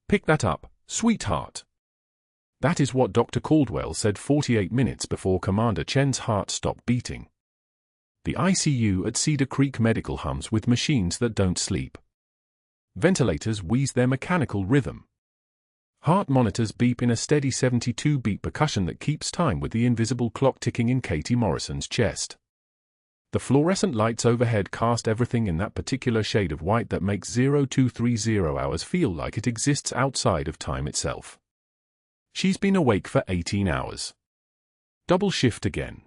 Pick that up, sweetheart. That is what Dr. Caldwell said 48 minutes before Commander Chen's heart stopped beating. The ICU at Cedar Creek Medical hums with machines that don't sleep. Ventilators wheeze their mechanical rhythm. Heart monitors beep in a steady 72-beat percussion that keeps time with the invisible clock ticking in Katie Morrison's chest. The fluorescent lights overhead cast everything in that particular shade of white that makes 0230 hours feel like it exists outside of time itself. She's been awake for 18 hours. Double shift again.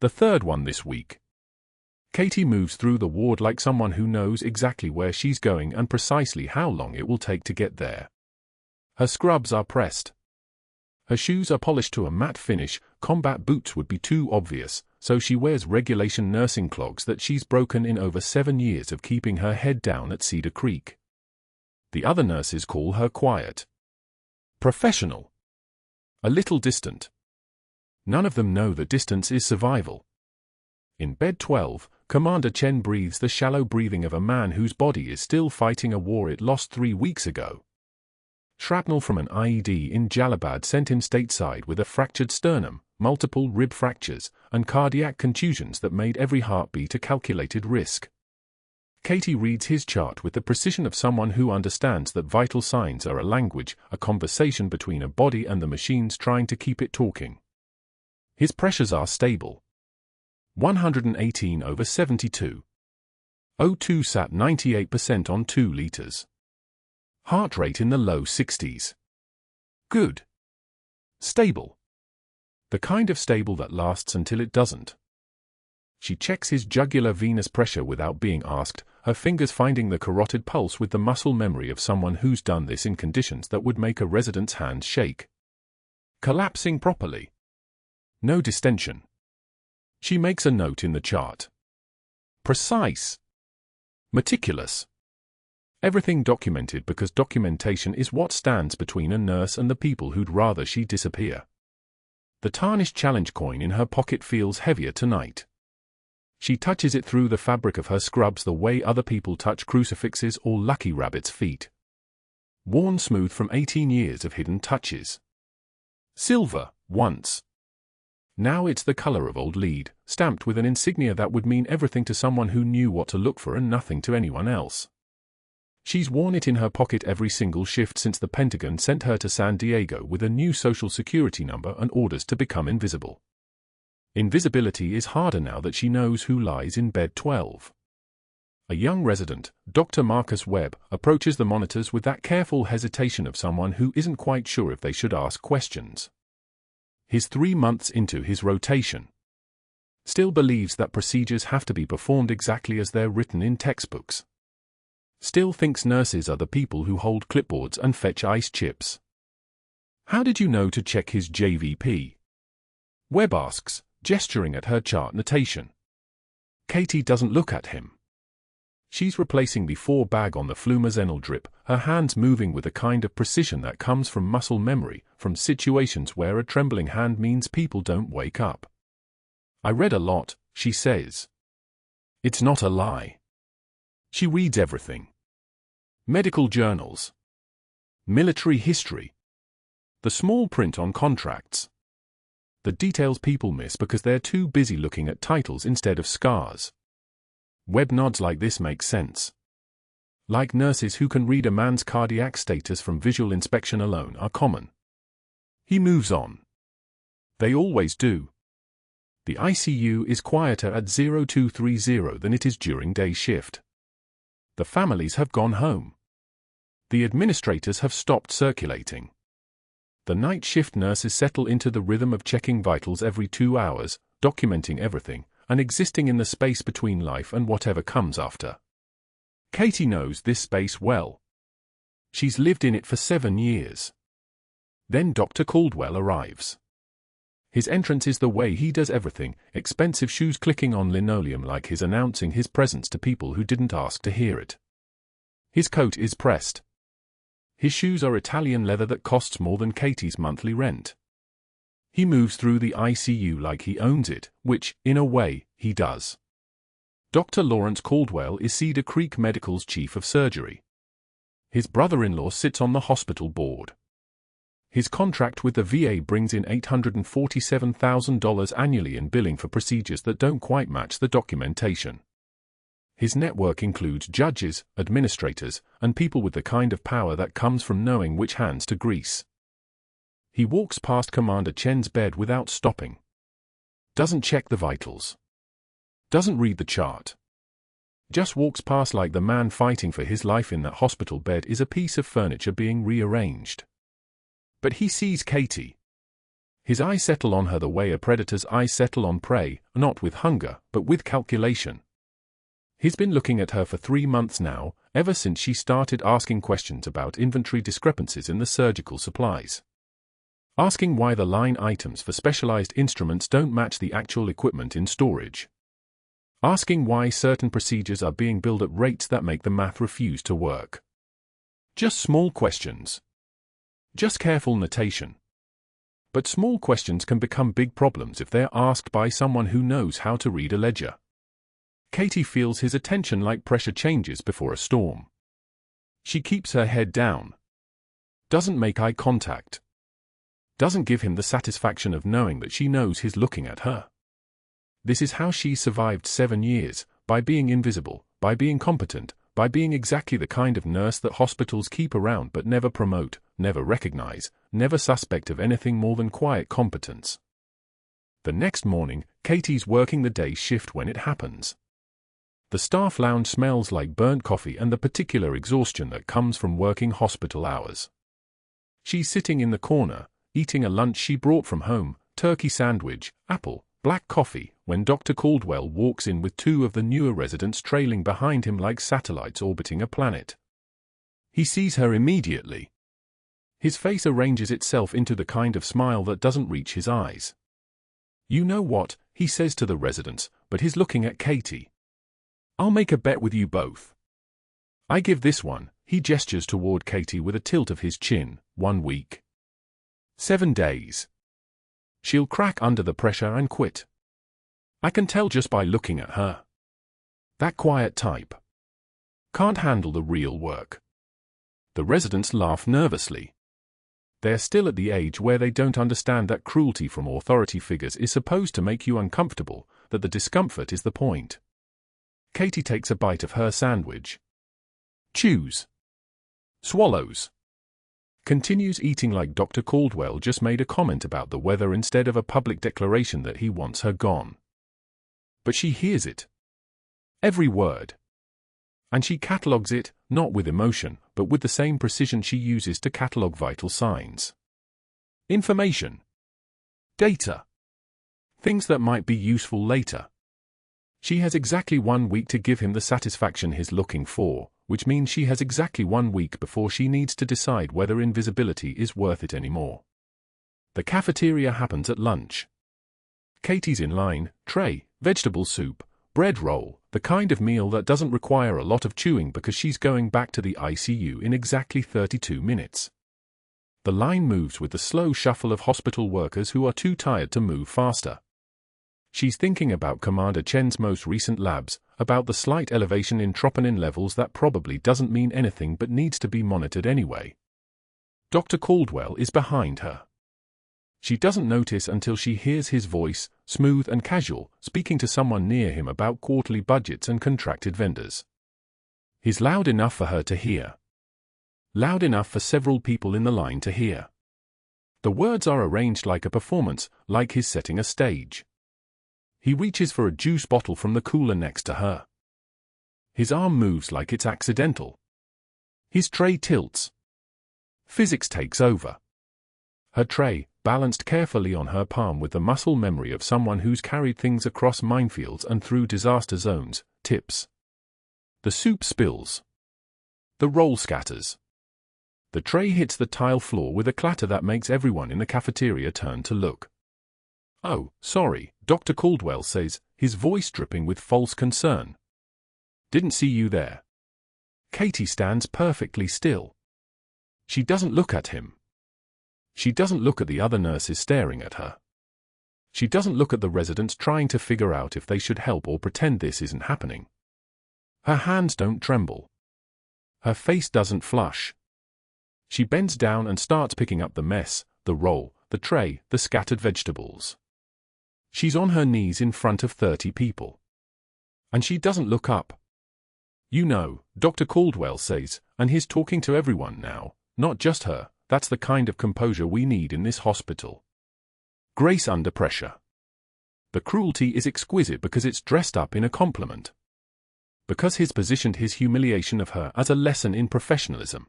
The third one this week. Katie moves through the ward like someone who knows exactly where she's going and precisely how long it will take to get there. Her scrubs are pressed. Her shoes are polished to a matte finish. Combat boots would be too obvious, so she wears regulation nursing clogs that she's broken in over 7 years of keeping her head down at Cedar Creek. The other nurses call her quiet. Professional. A little distant. None of them know that distance is survival. In bed 12, Commander Chen breathes the shallow breathing of a man whose body is still fighting a war it lost 3 weeks ago. Shrapnel from an IED in Jalabad sent him stateside with a fractured sternum, multiple rib fractures, and cardiac contusions that made every heartbeat a calculated risk. Katie reads his chart with the precision of someone who understands that vital signs are a language, a conversation between a body and the machines trying to keep it talking. His pressures are stable. 118/72. O2 sat 98% on 2 liters. Heart rate in the low 60s. Good. Stable. The kind of stable that lasts until it doesn't. She checks his jugular venous pressure without being asked, her fingers finding the carotid pulse with the muscle memory of someone who's done this in conditions that would make a resident's hands shake. Collapsing properly. No distension. She makes a note in the chart. Precise. Meticulous. Everything documented because documentation is what stands between a nurse and the people who'd rather she disappear. The tarnished challenge coin in her pocket feels heavier tonight. She touches it through the fabric of her scrubs the way other people touch crucifixes or lucky rabbits' feet. Worn smooth from 18 years of hidden touches. Silver, once. Now it's the color of old lead, stamped with an insignia that would mean everything to someone who knew what to look for and nothing to anyone else. She's worn it in her pocket every single shift since the Pentagon sent her to San Diego with a new social security number and orders to become invisible. Invisibility is harder now that she knows who lies in bed 12. A young resident, Dr. Marcus Webb, approaches the monitors with that careful hesitation of someone who isn't quite sure if they should ask questions. He's 3 months into his rotation. Still believes that procedures have to be performed exactly as they're written in textbooks. Still thinks nurses are the people who hold clipboards and fetch ice chips. How did you know to check his JVP? Webb asks, gesturing at her chart notation. Katie doesn't look at him. She's replacing the 4 bag on the flumazenol drip, her hands moving with a kind of precision that comes from muscle memory, from situations where a trembling hand means people don't wake up. I read a lot, she says. It's not a lie. She reads everything. Medical journals. Military history. The small print on contracts. The details people miss because they're too busy looking at titles instead of scars. Webb nods like this makes sense. Like nurses who can read a man's cardiac status from visual inspection alone are common. He moves on. They always do. The ICU is quieter at 0230 than it is during day shift. The families have gone home. The administrators have stopped circulating. The night shift nurses settle into the rhythm of checking vitals every 2 hours, documenting everything, and existing in the space between life and whatever comes after. Katie knows this space well. She's lived in it for 7 years. Then Dr. Caldwell arrives. His entrance is the way he does everything, expensive shoes clicking on linoleum like he's announcing his presence to people who didn't ask to hear it. His coat is pressed. His shoes are Italian leather that costs more than Katie's monthly rent. He moves through the ICU like he owns it, which, in a way, he does. Dr. Lawrence Caldwell is Cedar Creek Medical's chief of surgery. His brother-in-law sits on the hospital board. His contract with the VA brings in $847,000 annually in billing for procedures that don't quite match the documentation. His network includes judges, administrators, and people with the kind of power that comes from knowing which hands to grease. He walks past Commander Chen's bed without stopping. Doesn't check the vitals. Doesn't read the chart. Just walks past like the man fighting for his life in that hospital bed is a piece of furniture being rearranged. But he sees Katie. His eyes settle on her the way a predator's eyes settle on prey, not with hunger, but with calculation. He's been looking at her for 3 months now, ever since she started asking questions about inventory discrepancies in the surgical supplies. Asking why the line items for specialized instruments don't match the actual equipment in storage. Asking why certain procedures are being billed at rates that make the math refuse to work. Just small questions. Just careful notation. But small questions can become big problems if they're asked by someone who knows how to read a ledger. Katie feels his attention like pressure changes before a storm. She keeps her head down. Doesn't make eye contact. Doesn't give him the satisfaction of knowing that she knows he's looking at her. This is how she survived 7 years, by being invisible, by being competent, by being exactly the kind of nurse that hospitals keep around but never promote, never recognize, never suspect of anything more than quiet competence. The next morning, Katie's working the day shift when it happens. The staff lounge smells like burnt coffee and the particular exhaustion that comes from working hospital hours. She's sitting in the corner, eating a lunch she brought from home, turkey sandwich, apple, black coffee, when Dr. Caldwell walks in with 2 of the newer residents trailing behind him like satellites orbiting a planet. He sees her immediately. His face arranges itself into the kind of smile that doesn't reach his eyes. "You know what," he says to the residents, but he's looking at Katie. "I'll make a bet with you both. I give this one," he gestures toward Katie with a tilt of his chin, 1 week. 7 days. She'll crack under the pressure and quit. I can tell just by looking at her. That quiet type. Can't handle the real work. The residents laugh nervously. They're still at the age where they don't understand that cruelty from authority figures is supposed to make you uncomfortable, that the discomfort is the point. Katie takes a bite of her sandwich. Chews. Swallows. Continues eating like Dr. Caldwell just made a comment about the weather instead of a public declaration that he wants her gone. But she hears it. Every word. And she catalogues it, not with emotion, but with the same precision she uses to catalogue vital signs. Information. Data. Things that might be useful later. She has exactly 1 week to give him the satisfaction he's looking for, which means she has exactly 1 week before she needs to decide whether invisibility is worth it anymore. The cafeteria happens at lunch. Katie's in line, tray, vegetable soup, bread roll, the kind of meal that doesn't require a lot of chewing because she's going back to the ICU in exactly 32 minutes. The line moves with the slow shuffle of hospital workers who are too tired to move faster. She's thinking about Commander Chen's most recent labs, about the slight elevation in troponin levels that probably doesn't mean anything but needs to be monitored anyway. Dr. Caldwell is behind her. She doesn't notice until she hears his voice, smooth and casual, speaking to someone near him about quarterly budgets and contracted vendors. He's loud enough for her to hear. Loud enough for several people in the line to hear. The words are arranged like a performance, like he's setting a stage. He reaches for a juice bottle from the cooler next to her. His arm moves like it's accidental. His tray tilts. Physics takes over. Her tray, balanced carefully on her palm with the muscle memory of someone who's carried things across minefields and through disaster zones, tips. The soup spills. The roll scatters. The tray hits the tile floor with a clatter that makes everyone in the cafeteria turn to look. "Oh, sorry," Dr. Caldwell says, his voice dripping with false concern. "Didn't see you there." Katie stands perfectly still. She doesn't look at him. She doesn't look at the other nurses staring at her. She doesn't look at the residents trying to figure out if they should help or pretend this isn't happening. Her hands don't tremble. Her face doesn't flush. She bends down and starts picking up the mess, the roll, the tray, the scattered vegetables. She's on her knees in front of 30 people. And she doesn't look up. You know, Dr. Caldwell says, and he's talking to everyone now, not just her. That's the kind of composure we need in this hospital. Grace under pressure. The cruelty is exquisite because it's dressed up in a compliment. Because he's positioned his humiliation of her as a lesson in professionalism.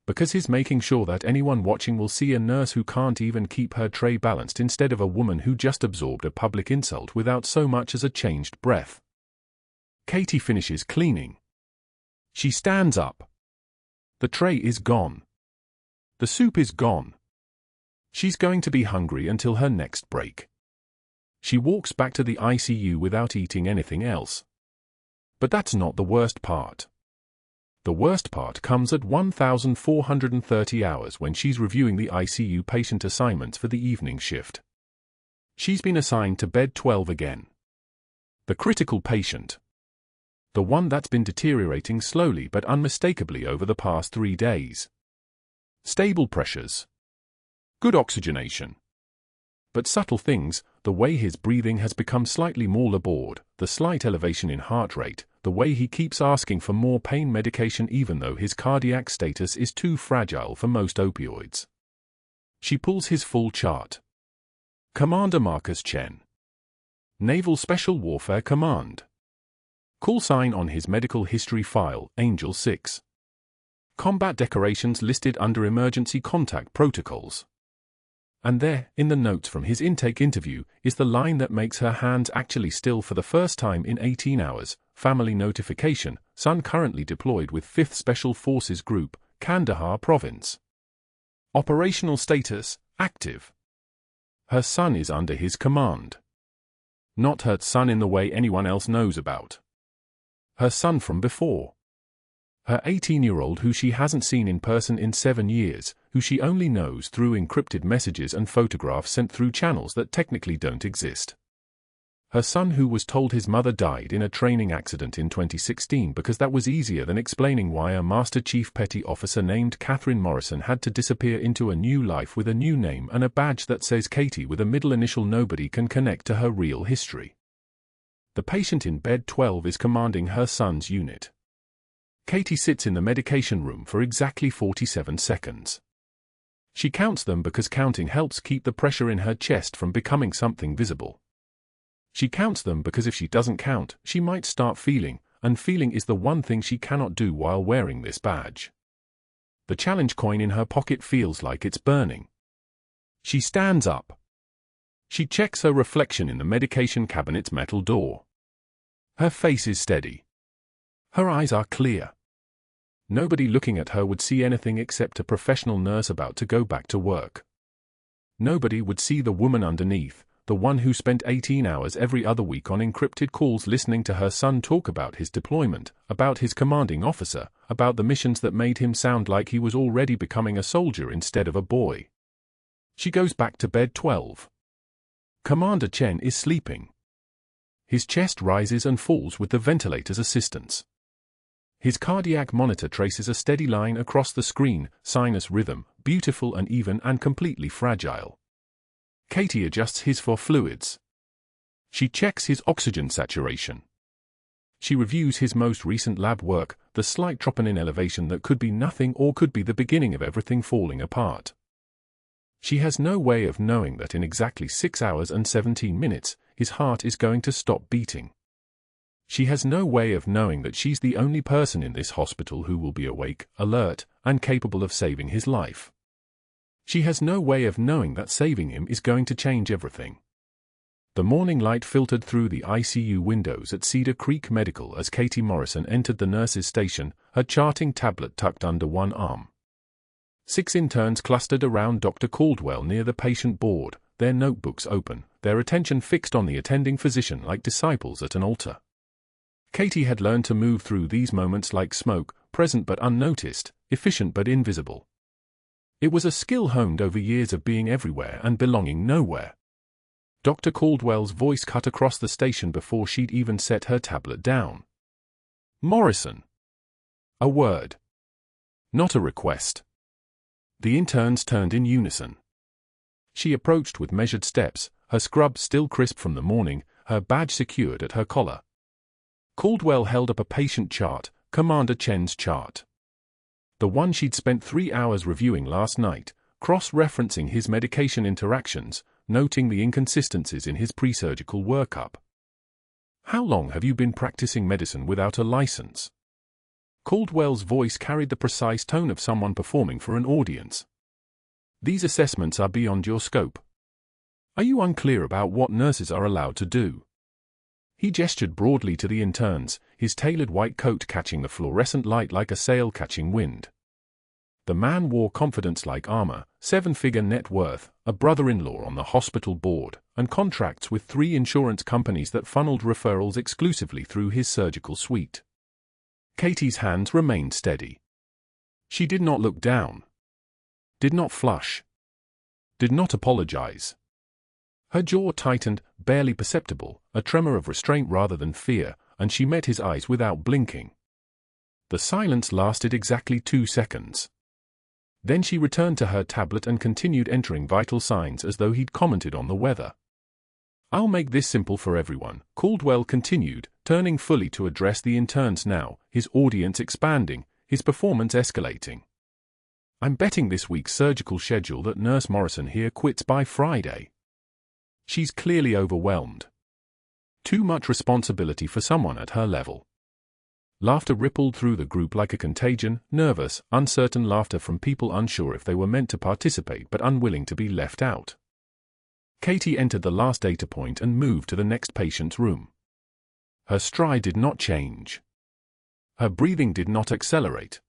Because he's making sure that anyone watching will see a nurse who can't even keep her tray balanced instead of a woman who just absorbed a public insult without so much as a changed breath. Katie finishes cleaning. She stands up. The tray is gone. The soup is gone. She's going to be hungry until her next break. She walks back to the ICU without eating anything else. But that's not the worst part. The worst part comes at 1,430 hours when she's reviewing the ICU patient assignments for the evening shift. She's been assigned to bed 12 again. The critical patient. The one that's been deteriorating slowly but unmistakably over the past 3 days. Stable pressures. Good oxygenation. But subtle things, the way his breathing has become slightly more labored, the slight elevation in heart rate, the way he keeps asking for more pain medication even though his cardiac status is too fragile for most opioids. She pulls his full chart. Commander Marcus Chen. Naval Special Warfare Command. Call sign on his medical history file, Angel 6. Combat decorations listed under emergency contact protocols. And there, in the notes from his intake interview, is the line that makes her hands actually still for the first time in 18 hours. Family notification, son currently deployed with 5th Special Forces Group, Kandahar Province. Operational status, active. Her son is under his command. Not her son in the way anyone else knows about. Her son from before. Her 18-year-old who she hasn't seen in person in 7 years, who she only knows through encrypted messages and photographs sent through channels that technically don't exist. Her son who was told his mother died in a training accident in 2016 because that was easier than explaining why a Master Chief Petty Officer named Catherine Morrison had to disappear into a new life with a new name and a badge that says Katie with a middle initial nobody can connect to her real history. The patient in bed 12 is commanding her son's unit. Katie sits in the medication room for exactly 47 seconds. She counts them because counting helps keep the pressure in her chest from becoming something visible. She counts them because if she doesn't count, she might start feeling, and feeling is the one thing she cannot do while wearing this badge. The challenge coin in her pocket feels like it's burning. She stands up. She checks her reflection in the medication cabinet's metal door. Her face is steady. Her eyes are clear. Nobody looking at her would see anything except a professional nurse about to go back to work. Nobody would see the woman underneath, the one who spent 18 hours every other week on encrypted calls listening to her son talk about his deployment, about his commanding officer, about the missions that made him sound like he was already becoming a soldier instead of a boy. She goes back to bed 12. Commander Chen is sleeping. His chest rises and falls with the ventilator's assistance. His cardiac monitor traces a steady line across the screen, sinus rhythm, beautiful and even and completely fragile. Katie adjusts his for fluids. She checks his oxygen saturation. She reviews his most recent lab work, the slight troponin elevation that could be nothing or could be the beginning of everything falling apart. She has no way of knowing that in exactly 6 hours and 17 minutes, his heart is going to stop beating. She has no way of knowing that she's the only person in this hospital who will be awake, alert, and capable of saving his life. She has no way of knowing that saving him is going to change everything. The morning light filtered through the ICU windows at Cedar Creek Medical as Katie Morrison entered the nurse's station, her charting tablet tucked under one arm. 6 interns clustered around Dr. Caldwell near the patient board, their notebooks open, their attention fixed on the attending physician like disciples at an altar. Katie had learned to move through these moments like smoke, present but unnoticed, efficient but invisible. It was a skill honed over years of being everywhere and belonging nowhere. Dr. Caldwell's voice cut across the station before she'd even set her tablet down. "Morrison, A word. Not a request. The interns turned in unison. She approached with measured steps, her scrub still crisp from the morning, her badge secured at her collar. Caldwell held up a patient chart, Commander Chen's chart. The one she'd spent 3 hours reviewing last night, cross-referencing his medication interactions, noting the inconsistencies in his pre-surgical workup. How long have you been practicing medicine without a license? Caldwell's voice carried the precise tone of someone performing for an audience. These assessments are beyond your scope. Are you unclear about what nurses are allowed to do? He gestured broadly to the interns, his tailored white coat catching the fluorescent light like a sail catching wind. The man wore confidence-like armor, 7-figure net worth, a brother-in-law on the hospital board, and contracts with 3 insurance companies that funneled referrals exclusively through his surgical suite. Katie's hands remained steady. She did not look down. Did not flush. Did not apologize. Her jaw tightened, barely perceptible, a tremor of restraint rather than fear, and she met his eyes without blinking. The silence lasted exactly 2 seconds. Then she returned to her tablet and continued entering vital signs as though he'd commented on the weather. I'll make this simple for everyone, Caldwell continued, turning fully to address the interns now, his audience expanding, his performance escalating. I'm betting this week's surgical schedule that Nurse Morrison here quits by Friday. She's clearly overwhelmed. Too much responsibility for someone at her level. Laughter rippled through the group like a contagion, nervous, uncertain laughter from people unsure if they were meant to participate but unwilling to be left out. Katie entered the last data point and moved to the next patient's room. Her stride did not change. Her breathing did not accelerate.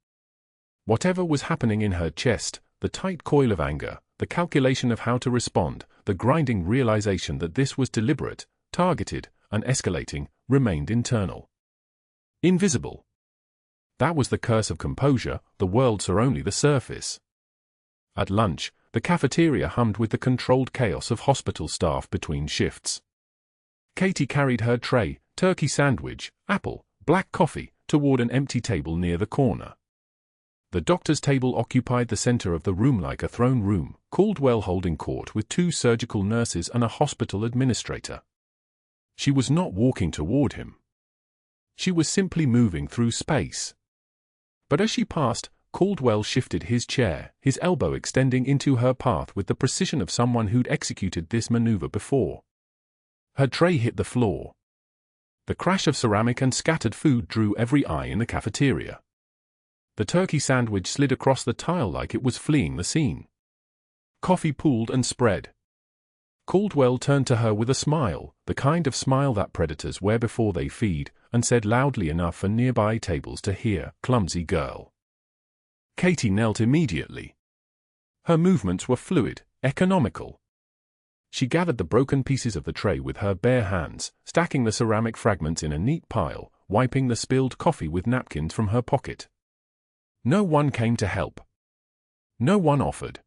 Whatever was happening in her chest, the tight coil of anger, the calculation of how to respond, the grinding realization that this was deliberate, targeted, and escalating, remained internal. Invisible. That was the curse of composure, the world saw only the surface. At lunch, the cafeteria hummed with the controlled chaos of hospital staff between shifts. Katie carried her tray, turkey sandwich, apple, black coffee, toward an empty table near the corner. The doctor's table occupied the center of the room like a throne room, Caldwell holding court with 2 surgical nurses and a hospital administrator. She was not walking toward him. She was simply moving through space. But as she passed, Caldwell shifted his chair, his elbow extending into her path with the precision of someone who'd executed this maneuver before. Her tray hit the floor. The crash of ceramic and scattered food drew every eye in the cafeteria. The turkey sandwich slid across the tile like it was fleeing the scene. Coffee pooled and spread. Caldwell turned to her with a smile, the kind of smile that predators wear before they feed, and said loudly enough for nearby tables to hear, "Clumsy girl." Katie knelt immediately. Her movements were fluid, economical. She gathered the broken pieces of the tray with her bare hands, stacking the ceramic fragments in a neat pile, wiping the spilled coffee with napkins from her pocket. No one came to help. No one offered.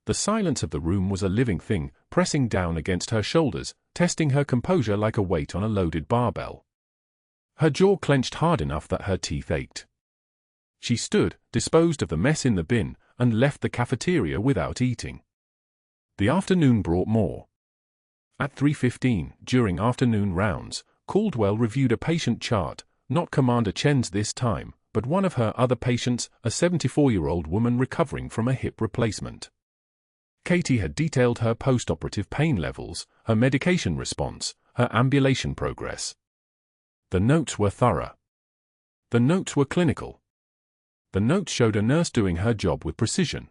The silence of the room was a living thing, pressing down against her shoulders, testing her composure like a weight on a loaded barbell. Her jaw clenched hard enough that her teeth ached. She stood, disposed of the mess in the bin, and left the cafeteria without eating. The afternoon brought more. At 3:15, during afternoon rounds, Caldwell reviewed a patient chart, not Commander Chen's this time, but one of her other patients, a 74-year-old woman recovering from a hip replacement. Katie had detailed her post-operative pain levels, her medication response, her ambulation progress. The notes were thorough. The notes were clinical. The notes showed a nurse doing her job with precision.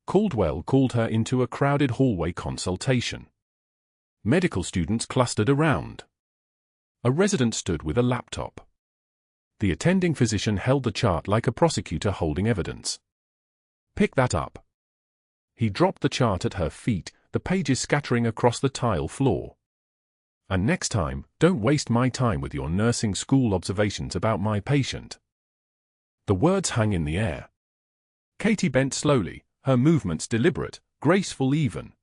Caldwell called her into a crowded hallway consultation. Medical students clustered around. A resident stood with a laptop. The attending physician held the chart like a prosecutor holding evidence. "Pick that up." He dropped the chart at her feet, the pages scattering across the tile floor. "And next time, don't waste my time with your nursing school observations about my patient." The words hung in the air. Katie bent slowly, her movements deliberate, graceful even.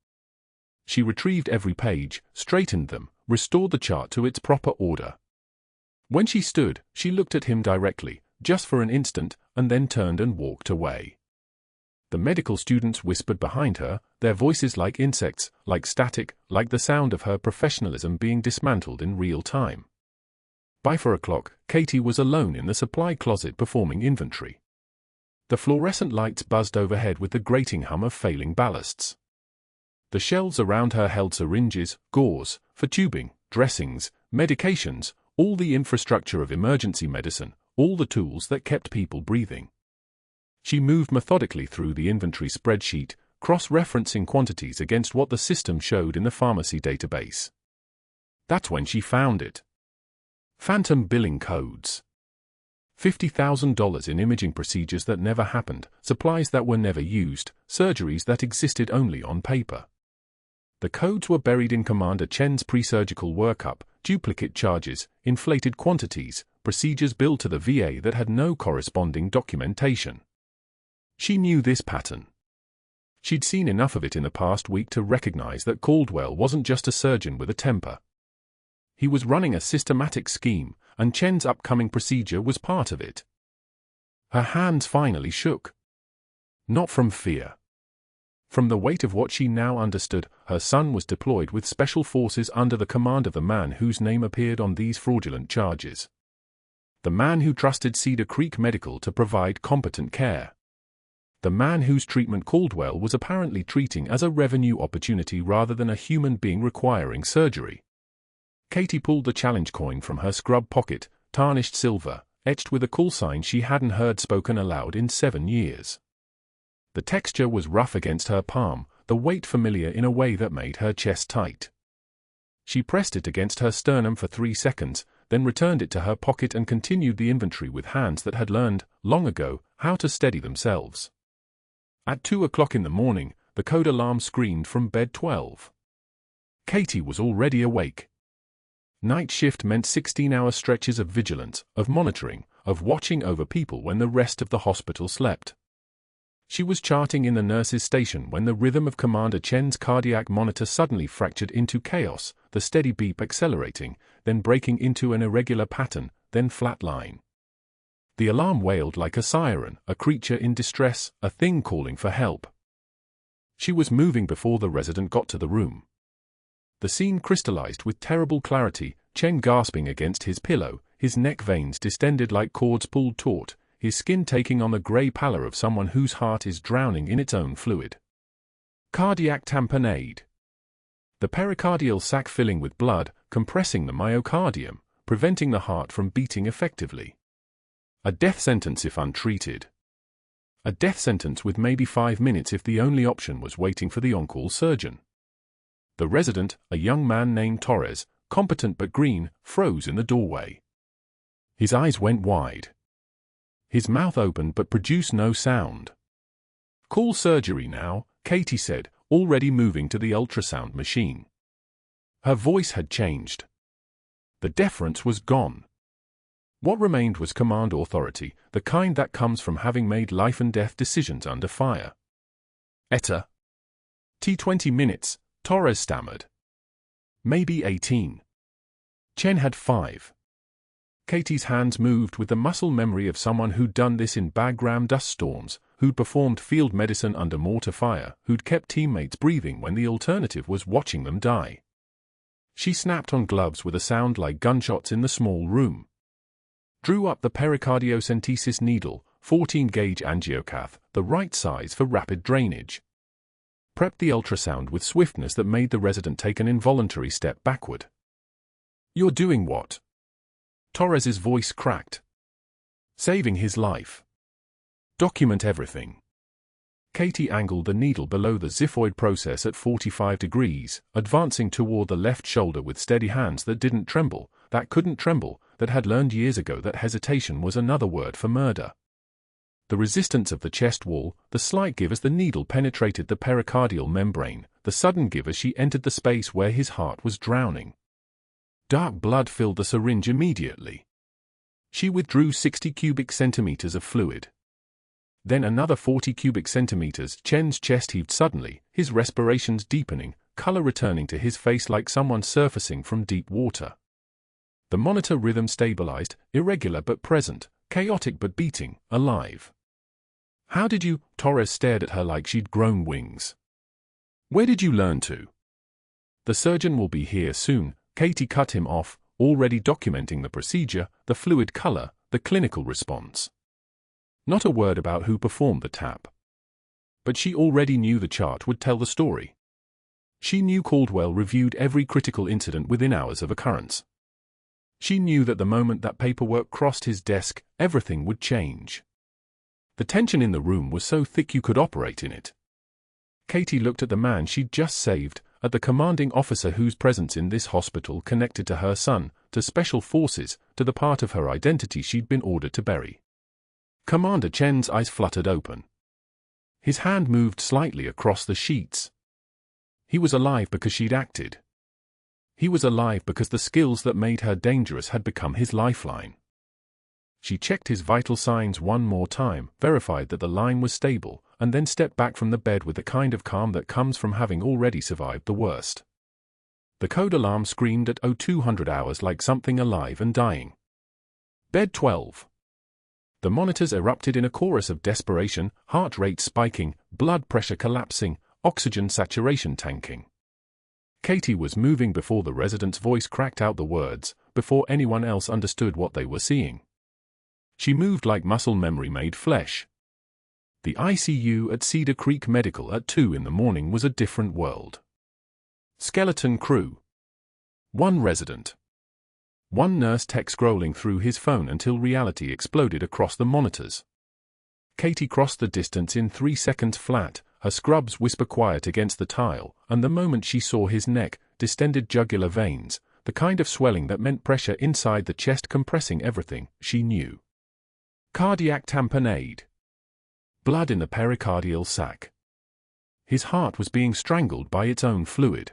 She retrieved every page, straightened them, restored the chart to its proper order. When she stood, she looked at him directly, just for an instant, and then turned and walked away. The medical students whispered behind her, their voices like insects, like static, like the sound of her professionalism being dismantled in real time. By 4 o'clock, Katie was alone in the supply closet performing inventory. The fluorescent lights buzzed overhead with the grating hum of failing ballasts. The shelves around her held syringes, gauze, for tubing, dressings, medications, all the infrastructure of emergency medicine, all the tools that kept people breathing. She moved methodically through the inventory spreadsheet, cross-referencing quantities against what the system showed in the pharmacy database. That's when she found it. Phantom billing codes. $50,000 in imaging procedures that never happened, supplies that were never used, surgeries that existed only on paper. The codes were buried in Commander Chen's pre-surgical workup, duplicate charges, inflated quantities, procedures billed to the VA that had no corresponding documentation. She knew this pattern. She'd seen enough of it in the past week to recognize that Caldwell wasn't just a surgeon with a temper. He was running a systematic scheme, and Chen's upcoming procedure was part of it. Her hands finally shook. Not from fear. From the weight of what she now understood, her son was deployed with special forces under the command of the man whose name appeared on these fraudulent charges. The man who trusted Cedar Creek Medical to provide competent care. The man whose treatment Caldwell was apparently treating as a revenue opportunity rather than a human being requiring surgery. Katie pulled the challenge coin from her scrub pocket, tarnished silver, etched with a call sign she hadn't heard spoken aloud in 7 years. The texture was rough against her palm, the weight familiar in a way that made her chest tight. She pressed it against her sternum for 3 seconds, then returned it to her pocket and continued the inventory with hands that had learned, long ago, how to steady themselves. At 2 o'clock in the morning, the code alarm screamed from bed 12. Katie was already awake. Night shift meant 16-hour stretches of vigilance, of monitoring, of watching over people when the rest of the hospital slept. She was charting in the nurse's station when the rhythm of Commander Chen's cardiac monitor suddenly fractured into chaos, the steady beep accelerating, then breaking into an irregular pattern, then flatline. The alarm wailed like a siren, a creature in distress, a thing calling for help. She was moving before the resident got to the room. The scene crystallized with terrible clarity, Chen gasping against his pillow, his neck veins distended like cords pulled taut, his skin taking on the grey pallor of someone whose heart is drowning in its own fluid. Cardiac tamponade. The pericardial sac filling with blood, compressing the myocardium, preventing the heart from beating effectively. A death sentence if untreated. A death sentence with maybe 5 minutes if the only option was waiting for the on-call surgeon. The resident, a young man named Torres, competent but green, froze in the doorway. His eyes went wide. His mouth opened but produced no sound. "Call surgery now," Katie said, already moving to the ultrasound machine. Her voice had changed. The deference was gone. What remained was command authority, the kind that comes from having made life-and-death decisions under fire. "Etta." "20 minutes," Torres stammered. "Maybe 18. Chen had 5. Katie's hands moved with the muscle memory of someone who'd done this in Bagram dust storms, who'd performed field medicine under mortar fire, who'd kept teammates breathing when the alternative was watching them die. She snapped on gloves with a sound like gunshots in the small room. Drew up the pericardiocentesis needle, 14-gauge angiocath, the right size for rapid drainage. Prepped the ultrasound with swiftness that made the resident take an involuntary step backward. "You're doing what?" Torres's voice cracked. "Saving his life. Document everything." Katie angled the needle below the xiphoid process at 45 degrees, advancing toward the left shoulder with steady hands that didn't tremble, that couldn't tremble, that had learned years ago that hesitation was another word for murder. The resistance of the chest wall, the slight give as the needle penetrated the pericardial membrane, the sudden give as she entered the space where his heart was drowning. Dark blood filled the syringe immediately. She withdrew 60 cubic centimeters of fluid. Then another 40 cubic centimeters. Chen's chest heaved suddenly, his respirations deepening, color returning to his face like someone surfacing from deep water. The monitor rhythm stabilized, irregular but present, Chaotic but beating, alive. How did you? Torres stared at her like she'd grown wings. Where did you learn to? The surgeon will be here soon, Katie cut him off, already documenting the procedure, the fluid color, the clinical response. Not a word about who performed the tap. But she already knew the chart would tell the story. She knew Caldwell reviewed every critical incident within hours of occurrence. She knew that the moment that paperwork crossed his desk, everything would change. The tension in the room was so thick you could operate in it. Katie looked at the man she'd just saved, at the commanding officer whose presence in this hospital connected to her son, to special forces, to the part of her identity she'd been ordered to bury. Commander Chen's eyes fluttered open. His hand moved slightly across the sheets. He was alive because she'd acted. He was alive because the skills that made her dangerous had become his lifeline. She checked his vital signs one more time, verified that the line was stable, and then stepped back from the bed with the kind of calm that comes from having already survived the worst. The code alarm screamed at 0200 hours like something alive and dying. Bed 12. The monitors erupted in a chorus of desperation, heart rate spiking, blood pressure collapsing, oxygen saturation tanking. Katie was moving before the resident's voice cracked out the words, before anyone else understood what they were seeing. She moved like muscle memory made flesh. The ICU at Cedar Creek Medical at 2 in the morning was a different world. Skeleton crew. One resident. One nurse tech scrolling through his phone until reality exploded across the monitors. Katie crossed the distance in 3 seconds flat, her scrubs whisper quiet against the tile, and the moment she saw his neck, distended jugular veins, the kind of swelling that meant pressure inside the chest compressing everything, she knew. Cardiac tamponade. Blood in the pericardial sac. His heart was being strangled by its own fluid.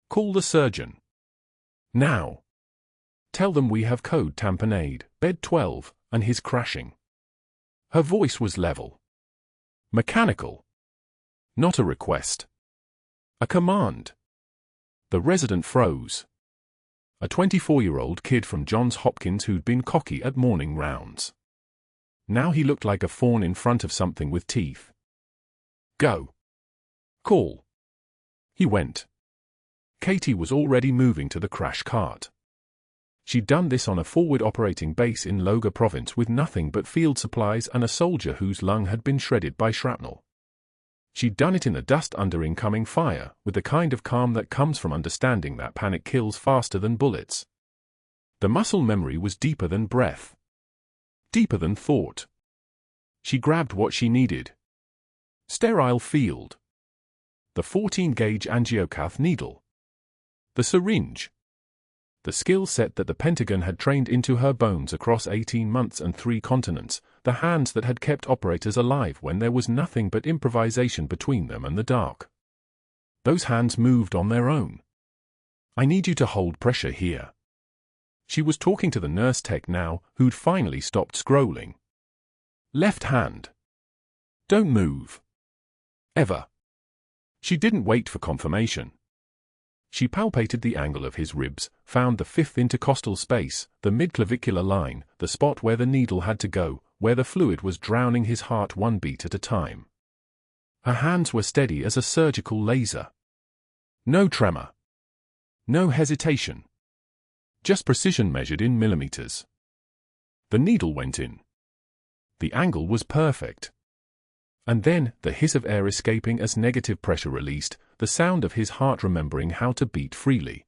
Call the surgeon. Now. Tell them we have code tamponade, bed 12, and his crashing. Her voice was level. Mechanical. Not a request. A command. The resident froze. A 24-year-old kid from Johns Hopkins who'd been cocky at morning rounds. Now he looked like a fawn in front of something with teeth. Go. Call. He went. Katie was already moving to the crash cart. She'd done this on a forward operating base in Loga province with nothing but field supplies and a soldier whose lung had been shredded by shrapnel. She'd done it in the dust under incoming fire, with the kind of calm that comes from understanding that panic kills faster than bullets. The muscle memory was deeper than breath. Deeper than thought. She grabbed what she needed. Sterile field. The 14-gauge angiocath needle. The syringe. The skill set that the Pentagon had trained into her bones across 18 months and 3 continents, the hands that had kept operators alive when there was nothing but improvisation between them and the dark. Those hands moved on their own. I need you to hold pressure here. She was talking to the nurse tech now, who'd finally stopped scrolling. Left hand. Don't move. Ever. She didn't wait for confirmation. She palpated the angle of his ribs, found the 5th intercostal space, the midclavicular line, the spot where the needle had to go, where the fluid was drowning his heart 1 beat at a time. Her hands were steady as a surgical laser. No tremor. No hesitation. Just precision measured in millimeters. The needle went in. The angle was perfect. And then, the hiss of air escaping as negative pressure released, the sound of his heart remembering how to beat freely.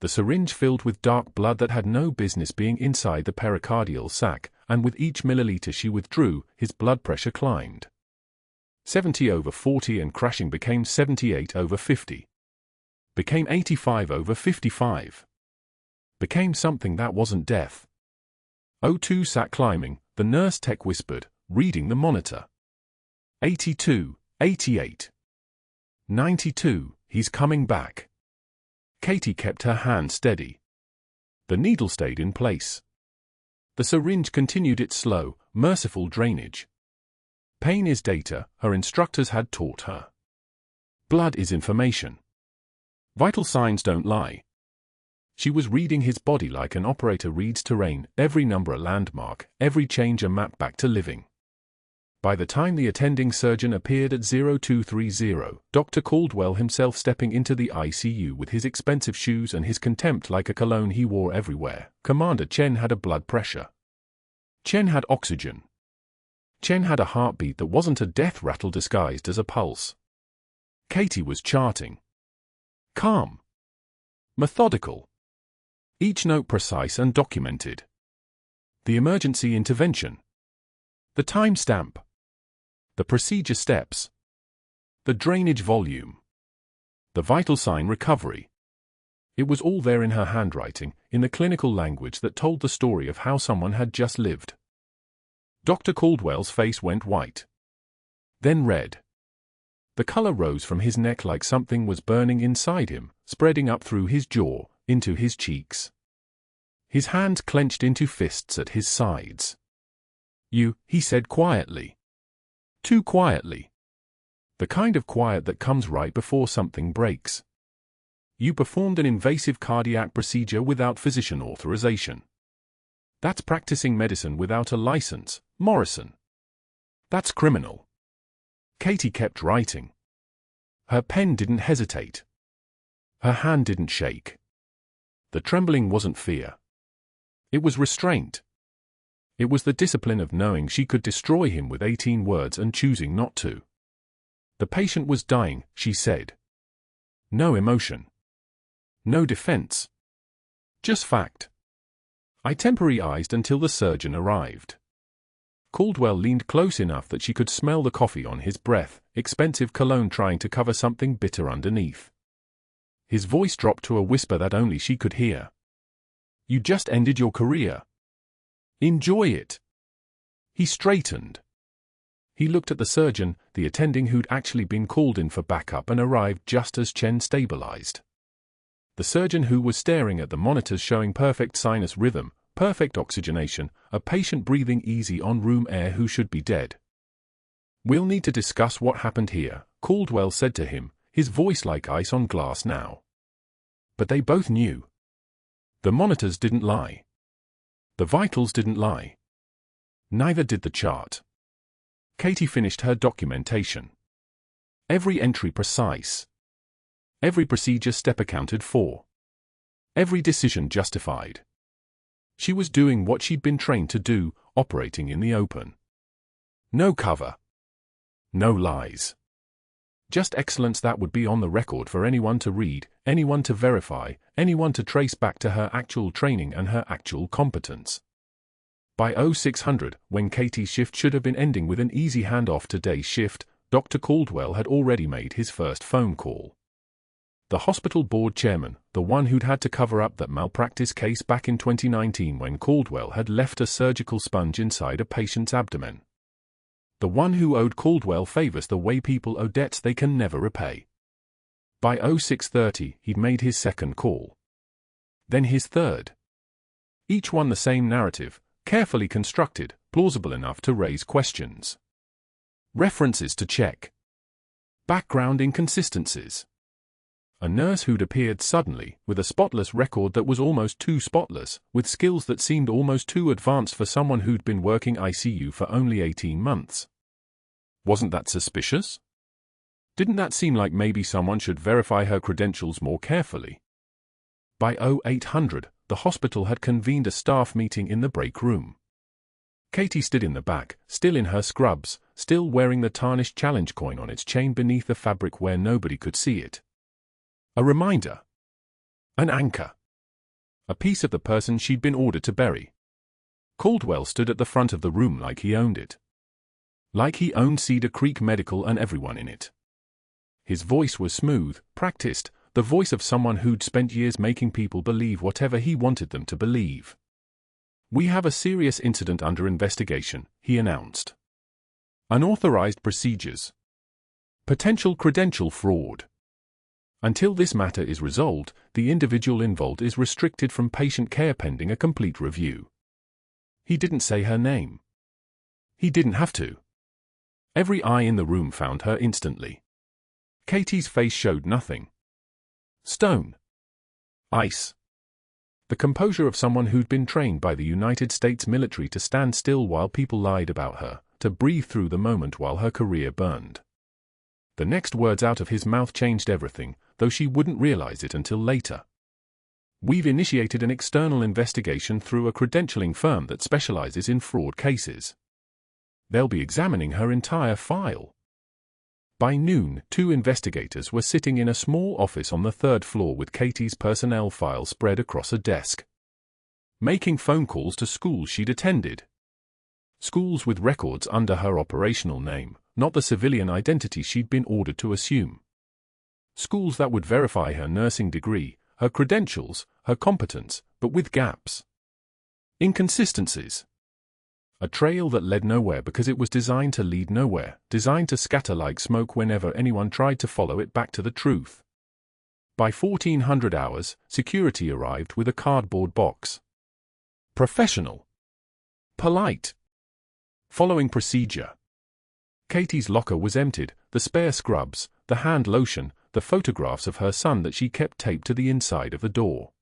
The syringe filled with dark blood that had no business being inside the pericardial sac, and with each milliliter she withdrew, his blood pressure climbed. 70/40 and crashing became 78/50. Became 85/55. Became something that wasn't death. O2 sat climbing, the nurse tech whispered, reading the monitor. 82, 88. 92, he's coming back. Katie kept her hand steady. The needle stayed in place. The syringe continued its slow, merciful drainage. Pain is data, her instructors had taught her. Blood is information. Vital signs don't lie. She was reading his body like an operator reads terrain, every number a landmark, every change a map back to living. By the time the attending surgeon appeared at 0230, Dr. Caldwell himself stepping into the ICU with his expensive shoes and his contempt like a cologne he wore everywhere, Commander Chen had a blood pressure. Chen had oxygen. Chen had a heartbeat that wasn't a death rattle disguised as a pulse. Katie was charting. Calm. Methodical. Each note precise and documented. The emergency intervention. The timestamp. The procedure steps. The drainage volume. The vital sign recovery. It was all there in her handwriting, in the clinical language that told the story of how someone had just lived. Dr. Caldwell's face went white. Then red. The color rose from his neck like something was burning inside him, spreading up through his jaw, into his cheeks. His hands clenched into fists at his sides. "You," he said quietly. Too quietly. The kind of quiet that comes right before something breaks. "You performed an invasive cardiac procedure without physician authorization. That's practicing medicine without a license, Morrison. That's criminal." Katie kept writing. Her pen didn't hesitate. Her hand didn't shake. The trembling wasn't fear. It was restraint. It was the discipline of knowing she could destroy him with 18 words and choosing not to. "The patient was dying," she said. No emotion. No defense. Just fact. I temporized until the surgeon arrived. Caldwell leaned close enough that she could smell the coffee on his breath, expensive cologne trying to cover something bitter underneath. His voice dropped to a whisper that only she could hear. "You just ended your career. Enjoy it." He straightened. He looked at the surgeon, the attending who'd actually been called in for backup and arrived just as Chen stabilized. The surgeon who was staring at the monitors showing perfect sinus rhythm, perfect oxygenation, a patient breathing easy on room air who should be dead. "We'll need to discuss what happened here," Caldwell said to him, his voice like ice on glass now. But they both knew. The monitors didn't lie. The vitals didn't lie. Neither did the chart. Katie finished her documentation. Every entry precise. Every procedure step accounted for. Every decision justified. She was doing what she'd been trained to do, operating in the open. No cover. No lies. Just excellence that would be on the record for anyone to read, anyone to verify, anyone to trace back to her actual training and her actual competence. By 0600, when Katie's shift should have been ending with an easy handoff to day's shift, Dr. Caldwell had already made his first phone call. The hospital board chairman, the one who'd had to cover up that malpractice case back in 2019 when Caldwell had left a surgical sponge inside a patient's abdomen. The one who owed Caldwell favors the way people owe debts they can never repay. By 0630, he'd made his second call. Then his third. Each one the same narrative, carefully constructed, plausible enough to raise questions. References to check. Background inconsistencies. A nurse who'd appeared suddenly, with a spotless record that was almost too spotless, with skills that seemed almost too advanced for someone who'd been working ICU for only 18 months. Wasn't that suspicious? Didn't that seem like maybe someone should verify her credentials more carefully? By 0800, the hospital had convened a staff meeting in the break room. Katie stood in the back, still in her scrubs, still wearing the tarnished challenge coin on its chain beneath the fabric where nobody could see it. A reminder. An anchor. A piece of the person she'd been ordered to bury. Caldwell stood at the front of the room like he owned it. Like he owned Cedar Creek Medical and everyone in it. His voice was smooth, practiced, the voice of someone who'd spent years making people believe whatever he wanted them to believe. "We have a serious incident under investigation," he announced. "Unauthorized procedures. Potential credential fraud. Until this matter is resolved, the individual involved is restricted from patient care pending a complete review." He didn't say her name. He didn't have to. Every eye in the room found her instantly. Katie's face showed nothing. Stone. Ice. The composure of someone who'd been trained by the United States military to stand still while people lied about her, to breathe through the moment while her career burned. The next words out of his mouth changed everything, though she wouldn't realize it until later. "We've initiated an external investigation through a credentialing firm that specializes in fraud cases. They'll be examining her entire file." By noon, 2 investigators were sitting in a small office on the 3rd floor with Katie's personnel file spread across a desk, making phone calls to schools she'd attended. Schools with records under her operational name, not the civilian identity she'd been ordered to assume. Schools that would verify her nursing degree, her credentials, her competence, but with gaps. Inconsistencies. A trail that led nowhere because it was designed to lead nowhere, designed to scatter like smoke whenever anyone tried to follow it back to the truth. By 1400 hours, security arrived with a cardboard box. Professional. Polite. Following procedure. Katie's locker was emptied, the spare scrubs, the hand lotion, the photographs of her son that she kept taped to the inside of the door.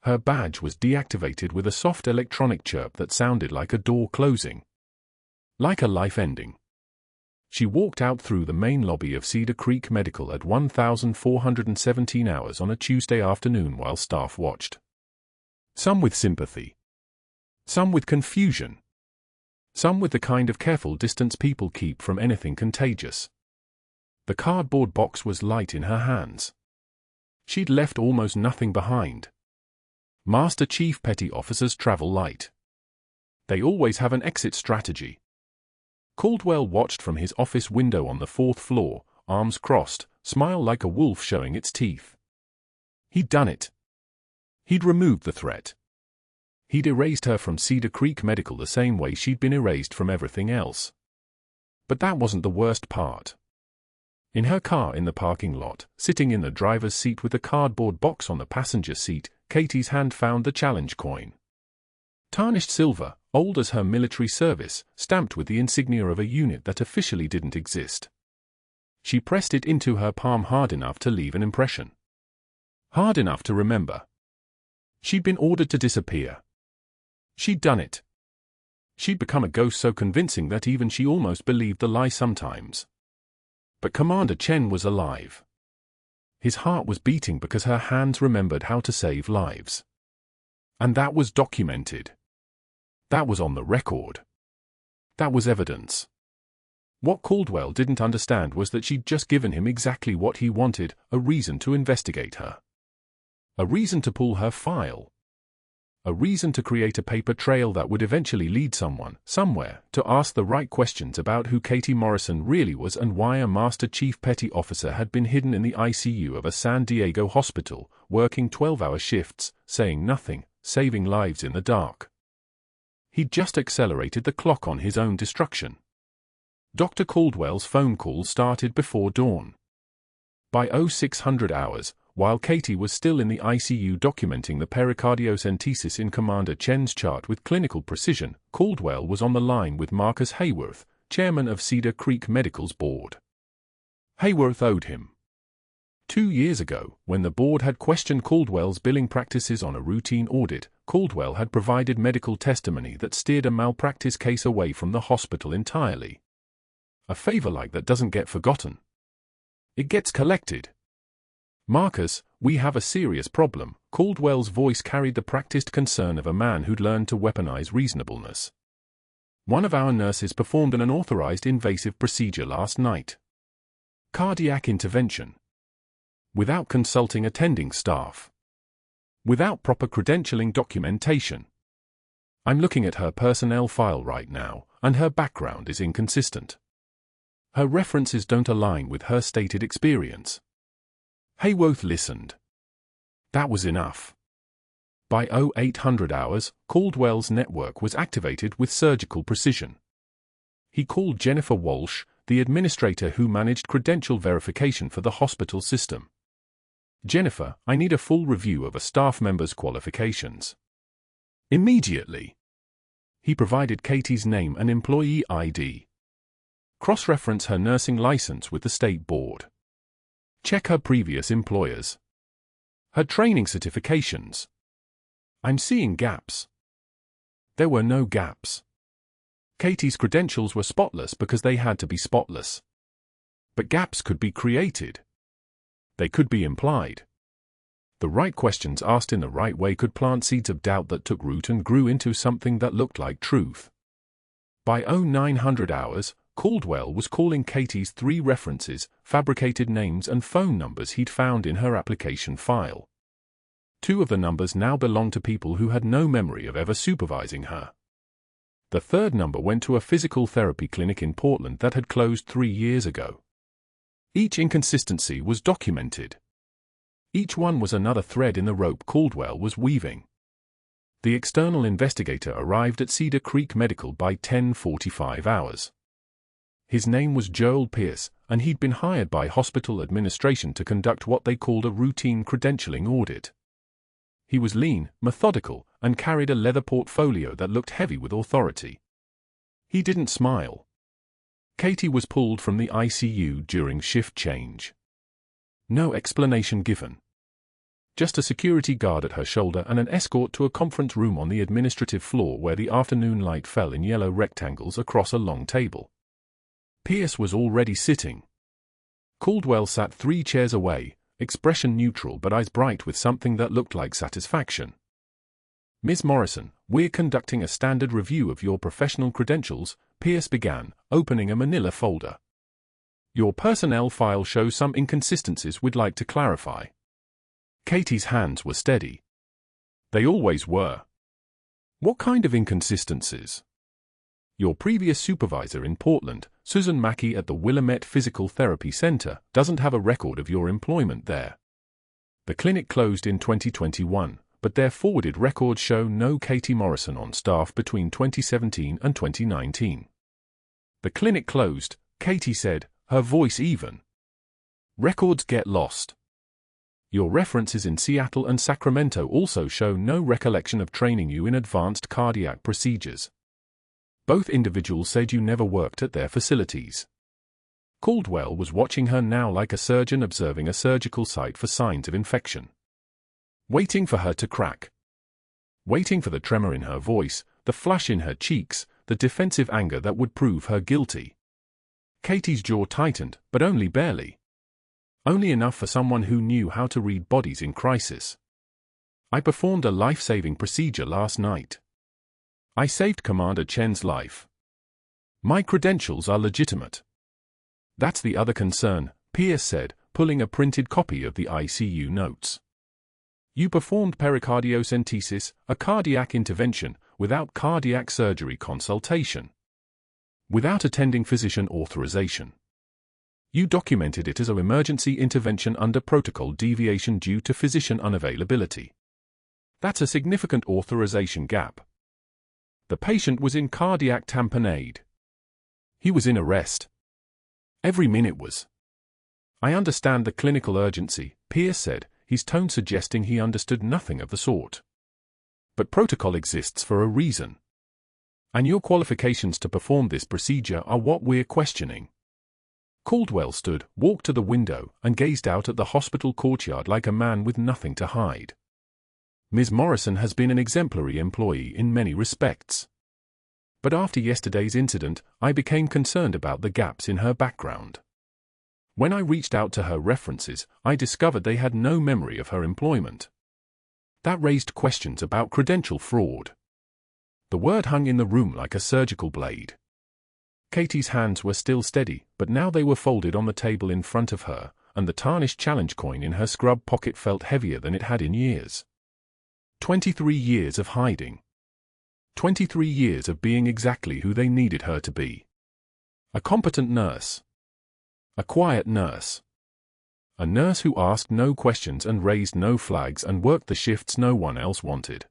Her badge was deactivated with a soft electronic chirp that sounded like a door closing. Like a life ending. She walked out through the main lobby of Cedar Creek Medical at 1417 hours on a Tuesday afternoon while staff watched. Some with sympathy. Some with confusion. Some with the kind of careful distance people keep from anything contagious. The cardboard box was light in her hands. She'd left almost nothing behind. Master Chief Petty Officers travel light. They always have an exit strategy. Caldwell watched from his office window on the 4th floor, arms crossed, smile like a wolf showing its teeth. He'd done it. He'd removed the threat. He'd erased her from Cedar Creek Medical the same way she'd been erased from everything else. But that wasn't the worst part. In her car in the parking lot, sitting in the driver's seat with the cardboard box on the passenger seat, Katie's hand found the challenge coin. Tarnished silver, old as her military service, stamped with the insignia of a unit that officially didn't exist. She pressed it into her palm hard enough to leave an impression. Hard enough to remember. She'd been ordered to disappear. She'd done it. She'd become a ghost so convincing that even she almost believed the lie sometimes. But Commander Chen was alive. His heart was beating because her hands remembered how to save lives. And that was documented. That was on the record. That was evidence. What Caldwell didn't understand was that she'd just given him exactly what he wanted, a reason to investigate her. A reason to pull her file. A reason to create a paper trail that would eventually lead someone, somewhere, to ask the right questions about who Katie Morrison really was and why a Master Chief Petty Officer had been hidden in the ICU of a San Diego hospital, working 12-hour shifts, saying nothing, saving lives in the dark. He'd just accelerated the clock on his own destruction. Dr. Caldwell's phone call started before dawn. By 0600 hours, while Katie was still in the ICU documenting the pericardiocentesis in Commander Chen's chart with clinical precision, Caldwell was on the line with Marcus Hayworth, chairman of Cedar Creek Medical's board. Hayworth owed him. 2 years ago, when the board had questioned Caldwell's billing practices on a routine audit, Caldwell had provided medical testimony that steered a malpractice case away from the hospital entirely. A favor like that doesn't get forgotten. It gets collected. "Marcus, we have a serious problem." Caldwell's voice carried the practiced concern of a man who'd learned to weaponize reasonableness. "One of our nurses performed an unauthorized invasive procedure last night. Cardiac intervention. Without consulting attending staff. Without proper credentialing documentation. I'm looking at her personnel file right now, and her background is inconsistent. Her references don't align with her stated experience." Hayworth listened. That was enough. By 0800 hours, Caldwell's network was activated with surgical precision. He called Jennifer Walsh, the administrator who managed credential verification for the hospital system. "Jennifer, I need a full review of a staff member's qualifications. Immediately." He provided Katie's name and employee ID. Cross-reference her nursing license with the state board. Check her previous employers. Her training certifications. I'm seeing gaps. There were no gaps. Katie's credentials were spotless because they had to be spotless. But gaps could be created. They could be implied. The right questions asked in the right way could plant seeds of doubt that took root and grew into something that looked like truth. By 0900 hours, Caldwell was calling Katie's 3 references, fabricated names and phone numbers he'd found in her application file. 2 of the numbers now belonged to people who had no memory of ever supervising her. The 3rd number went to a physical therapy clinic in Portland that had closed 3 years ago. Each inconsistency was documented. Each one was another thread in the rope Caldwell was weaving. The external investigator arrived at Cedar Creek Medical by 10:45 hours. His name was Joel Pierce, and he'd been hired by hospital administration to conduct what they called a routine credentialing audit. He was lean, methodical, and carried a leather portfolio that looked heavy with authority. He didn't smile. Katie was pulled from the ICU during shift change. No explanation given. Just a security guard at her shoulder and an escort to a conference room on the administrative floor where the afternoon light fell in yellow rectangles across a long table. Pierce was already sitting. Caldwell sat 3 chairs away, expression neutral but eyes bright with something that looked like satisfaction. "Ms. Morrison, we're conducting a standard review of your professional credentials," Pierce began, opening a manila folder. "Your personnel file shows some inconsistencies we'd like to clarify." Katie's hands were steady. They always were. "What kind of inconsistencies?" "Your previous supervisor in Portland, Susan Mackey at the Willamette Physical Therapy Center, doesn't have a record of your employment there. The clinic closed in 2021, but their forwarded records show no Katie Morrison on staff between 2017 and 2019. The clinic closed," Katie said, her voice even. "Records get lost. Your references in Seattle and Sacramento also show no recollection of training you in advanced cardiac procedures. Both individuals said you never worked at their facilities." Caldwell was watching her now like a surgeon observing a surgical site for signs of infection. Waiting for her to crack. Waiting for the tremor in her voice, the flush in her cheeks, the defensive anger that would prove her guilty. Katie's jaw tightened, but only barely. Only enough for someone who knew how to read bodies in crisis. "I performed a life-saving procedure last night. I saved Commander Chen's life. My credentials are legitimate." "That's the other concern," Pierce said, pulling a printed copy of the ICU notes. "You performed pericardiocentesis, a cardiac intervention, without cardiac surgery consultation. Without attending physician authorization. You documented it as an emergency intervention under protocol deviation due to physician unavailability. That's a significant authorization gap. The patient was in cardiac tamponade. He was in arrest. Every minute was." "I understand the clinical urgency," Pierce said, his tone suggesting he understood nothing of the sort. "But protocol exists for a reason. And your qualifications to perform this procedure are what we're questioning." Caldwell stood, walked to the window, and gazed out at the hospital courtyard like a man with nothing to hide. "Ms. Morrison has been an exemplary employee in many respects. But after yesterday's incident, I became concerned about the gaps in her background. When I reached out to her references, I discovered they had no memory of her employment. That raised questions about credential fraud." The word hung in the room like a surgical blade. Katie's hands were still steady, but now they were folded on the table in front of her, and the tarnished challenge coin in her scrub pocket felt heavier than it had in years. 23 years of hiding. 23 years of being exactly who they needed her to be. A competent nurse. A quiet nurse. A nurse who asked no questions and raised no flags and worked the shifts no one else wanted.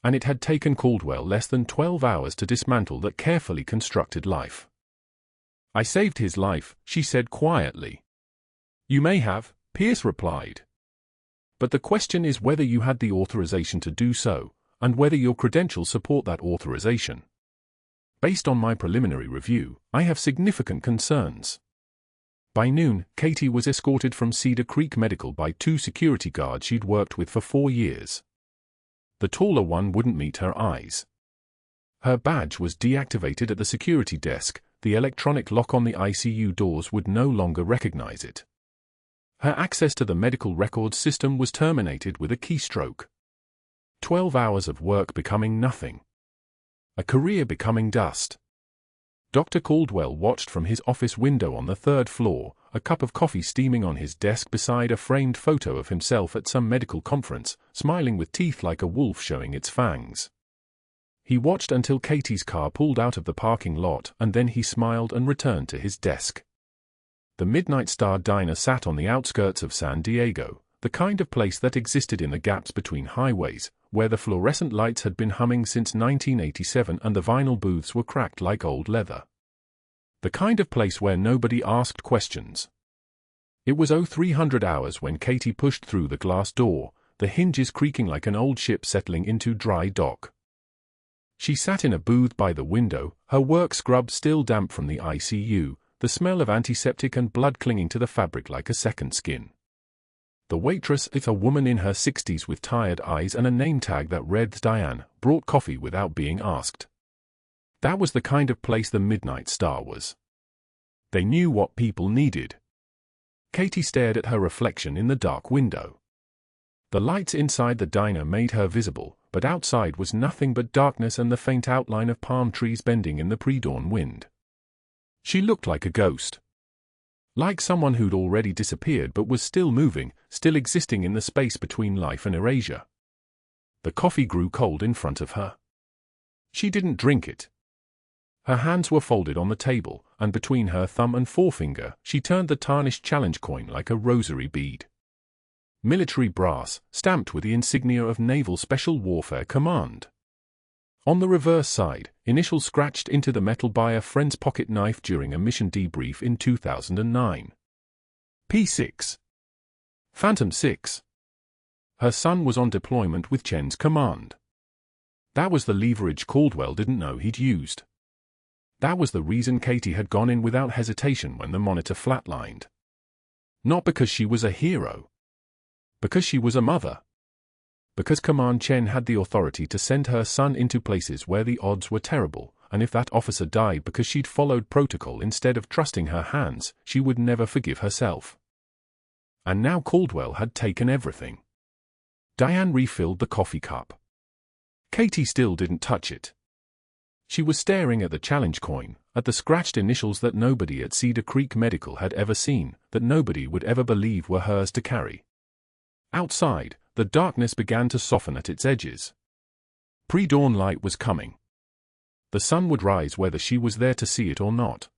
And it had taken Caldwell less than 12 hours to dismantle that carefully constructed life. "I saved his life," she said quietly. "You may have," Pierce replied. "But the question is whether you had the authorization to do so, and whether your credentials support that authorization. Based on my preliminary review, I have significant concerns." By noon, Katie was escorted from Cedar Creek Medical by 2 security guards she'd worked with for 4 years. The taller one wouldn't meet her eyes. Her badge was deactivated at the security desk. The electronic lock on the ICU doors would no longer recognize it. Her access to the medical records system was terminated with a keystroke. 12 hours of work becoming nothing. A career becoming dust. Dr. Caldwell watched from his office window on the 3rd floor, a cup of coffee steaming on his desk beside a framed photo of himself at some medical conference, smiling with teeth like a wolf showing its fangs. He watched until Katie's car pulled out of the parking lot, and then he smiled and returned to his desk. The Midnight Star Diner sat on the outskirts of San Diego, the kind of place that existed in the gaps between highways, where the fluorescent lights had been humming since 1987 and the vinyl booths were cracked like old leather. The kind of place where nobody asked questions. It was 0300 hours when Katie pushed through the glass door, the hinges creaking like an old ship settling into dry dock. She sat in a booth by the window, her work scrub still damp from the ICU, the smell of antiseptic and blood clinging to the fabric like a second skin. The waitress, a woman in her 60s with tired eyes and a name tag that read Diane, brought coffee without being asked. That was the kind of place the Midnight Star was. They knew what people needed. Katie stared at her reflection in the dark window. The lights inside the diner made her visible, but outside was nothing but darkness and the faint outline of palm trees bending in the pre-dawn wind. She looked like a ghost. Like someone who'd already disappeared but was still moving, still existing in the space between life and erasure. The coffee grew cold in front of her. She didn't drink it. Her hands were folded on the table, and between her thumb and forefinger, she turned the tarnished challenge coin like a rosary bead. Military brass, stamped with the insignia of Naval Special Warfare Command. On the reverse side, initials scratched into the metal by a friend's pocket knife during a mission debrief in 2009. P6. Phantom 6. Her son was on deployment with Chen's command. That was the leverage Caldwell didn't know he'd used. That was the reason Katie had gone in without hesitation when the monitor flatlined. Not because she was a hero. Because she was a mother. Because Command Chen had the authority to send her son into places where the odds were terrible, and if that officer died because she'd followed protocol instead of trusting her hands, she would never forgive herself. And now Caldwell had taken everything. Diane refilled the coffee cup. Katie still didn't touch it. She was staring at the challenge coin, at the scratched initials that nobody at Cedar Creek Medical had ever seen, that nobody would ever believe were hers to carry. Outside, the darkness began to soften at its edges. Pre-dawn light was coming. The sun would rise whether she was there to see it or not.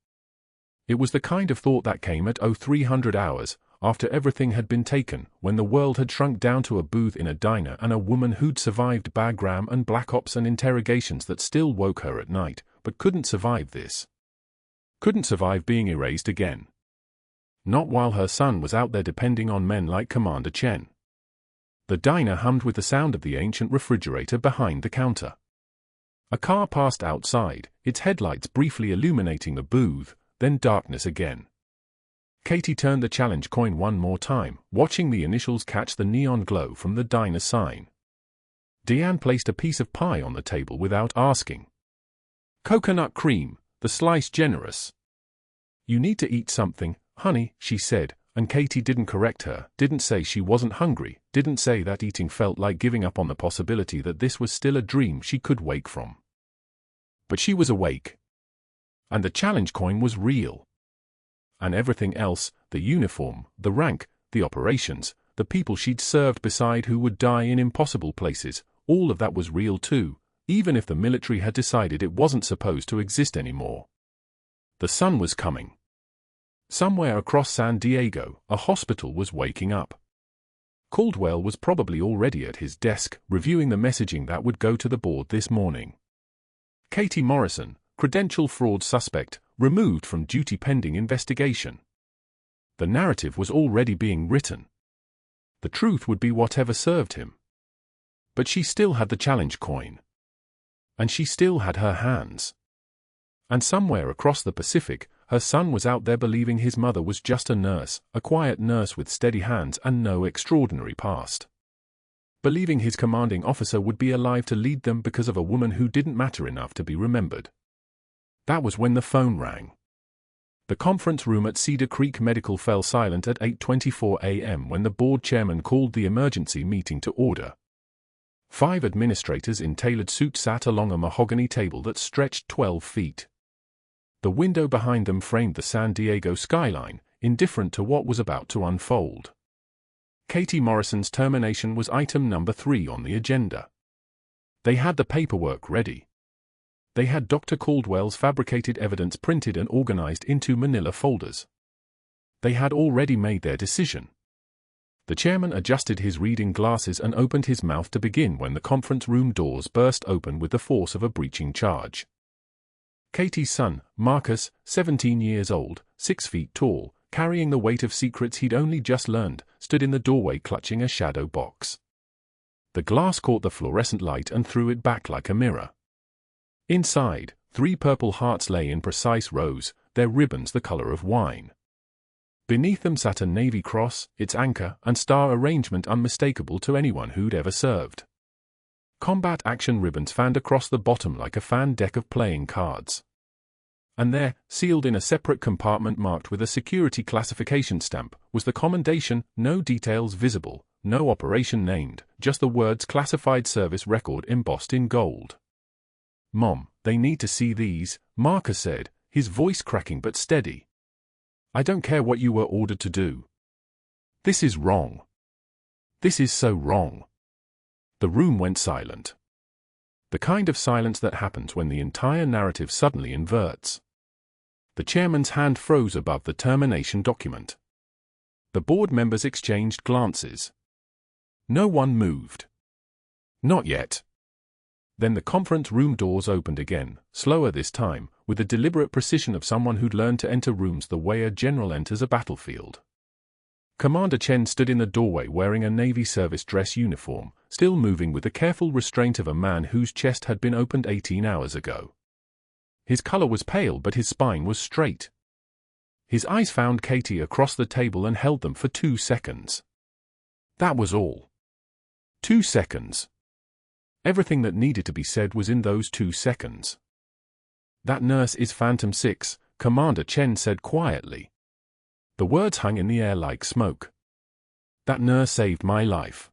It was the kind of thought that came at 0300 hours, after everything had been taken, when the world had shrunk down to a booth in a diner and a woman who'd survived Bagram and Black Ops and interrogations that still woke her at night, but couldn't survive this. Couldn't survive being erased again. Not while her son was out there depending on men like Commander Chen. The diner hummed with the sound of the ancient refrigerator behind the counter. A car passed outside, its headlights briefly illuminating the booth, then darkness again. Katie turned the challenge coin one more time, watching the initials catch the neon glow from the diner sign. Diane placed a piece of pie on the table without asking. Coconut cream, the slice generous. You need to eat something, honey, she said, and Katie didn't correct her, didn't say she wasn't hungry, didn't say that eating felt like giving up on the possibility that this was still a dream she could wake from. But she was awake. And the challenge coin was real. And everything else, the uniform, the rank, the operations, the people she'd served beside who would die in impossible places, all of that was real too, even if the military had decided it wasn't supposed to exist anymore. The sun was coming. Somewhere across San Diego, a hospital was waking up. Caldwell was probably already at his desk, reviewing the messaging that would go to the board this morning. Katie Morrison, credential fraud suspect, removed from duty pending investigation. The narrative was already being written. The truth would be whatever served him. But she still had the challenge coin. And she still had her hands. And somewhere across the Pacific, her son was out there believing his mother was just a nurse, a quiet nurse with steady hands and no extraordinary past. believing his commanding officer would be alive to lead them because of a woman who didn't matter enough to be remembered. That was when the phone rang. The conference room at Cedar Creek Medical fell silent at 8:24 a.m. when the board chairman called the emergency meeting to order. 5 administrators in tailored suits sat along a mahogany table that stretched 12 feet. The window behind them framed the San Diego skyline, indifferent to what was about to unfold. Katie Morrison's termination was item number 3 on the agenda. They had the paperwork ready. They had Dr. Caldwell's fabricated evidence printed and organized into manila folders. They had already made their decision. The chairman adjusted his reading glasses and opened his mouth to begin when the conference room doors burst open with the force of a breaching charge. Katie's son, Marcus, 17 years old, 6 feet tall, carrying the weight of secrets he'd only just learned, stood in the doorway clutching a shadow box. The glass caught the fluorescent light and threw it back like a mirror. Inside, 3 purple hearts lay in precise rows, their ribbons the color of wine. Beneath them sat a navy cross, its anchor and star arrangement unmistakable to anyone who'd ever served. Combat action ribbons fanned across the bottom like a fan deck of playing cards. And there, sealed in a separate compartment marked with a security classification stamp, was the commendation, no details visible, no operation named, just the words classified service record embossed in gold. "Mom, they need to see these," Marcus said, his voice cracking but steady. "I don't care what you were ordered to do. This is wrong. This is so wrong." The room went silent. The kind of silence that happens when the entire narrative suddenly inverts. The chairman's hand froze above the termination document. The board members exchanged glances. No one moved. Not yet. Then the conference room doors opened again, slower this time, with the deliberate precision of someone who'd learned to enter rooms the way a general enters a battlefield. Commander Chen stood in the doorway wearing a Navy service dress uniform, still moving with the careful restraint of a man whose chest had been opened 18 hours ago. His color was pale but his spine was straight. His eyes found Katie across the table and held them for 2 seconds. That was all. 2 seconds. Everything that needed to be said was in those 2 seconds. "That nurse is Phantom 6, Commander Chen said quietly. The words hung in the air like smoke. "That nurse saved my life."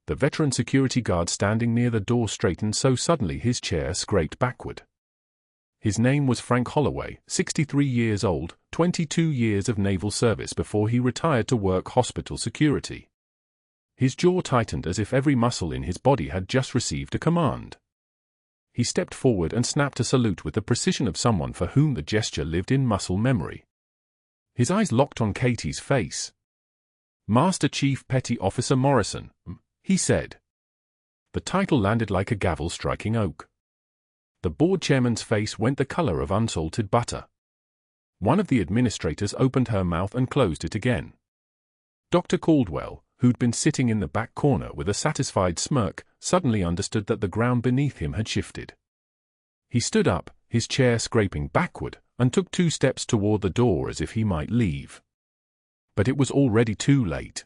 The veteran security guard standing near the door straightened so suddenly his chair scraped backward. His name was Frank Holloway, 63 years old, 22 years of naval service before he retired to work hospital security. His jaw tightened as if every muscle in his body had just received a command. He stepped forward and snapped a salute with the precision of someone for whom the gesture lived in muscle memory. His eyes locked on Katie's face. "Master Chief Petty Officer Morrison," he said. The title landed like a gavel striking oak. The board chairman's face went the color of unsalted butter. One of the administrators opened her mouth and closed it again. Dr. Caldwell, who'd been sitting in the back corner with a satisfied smirk, suddenly understood that the ground beneath him had shifted. He stood up, his chair scraping backward, and took 2 steps toward the door as if he might leave. But it was already too late.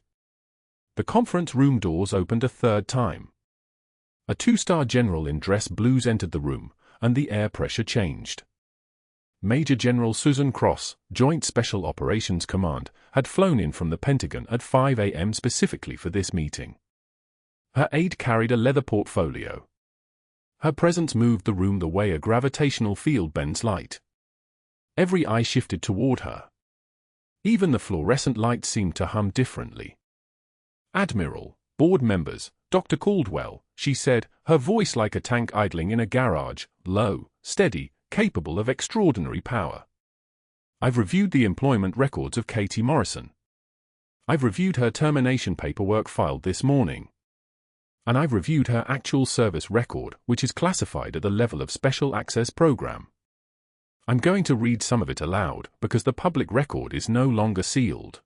The conference room doors opened a 3rd time. A 2-star general in dress blues entered the room, and the air pressure changed. Major General Susan Cross, Joint Special Operations Command, had flown in from the Pentagon at 5 a.m. specifically for this meeting. Her aide carried a leather portfolio. Her presence moved the room the way a gravitational field bends light. Every eye shifted toward her. Even the fluorescent light seemed to hum differently. "Admiral, board members, Dr. Caldwell," she said, her voice like a tank idling in a garage, low, steady, capable of extraordinary power. "I've reviewed the employment records of Katie Morrison. I've reviewed her termination paperwork filed this morning. And I've reviewed her actual service record, which is classified at the level of Special Access Program. I'm going to read some of it aloud, because the public record is no longer sealed."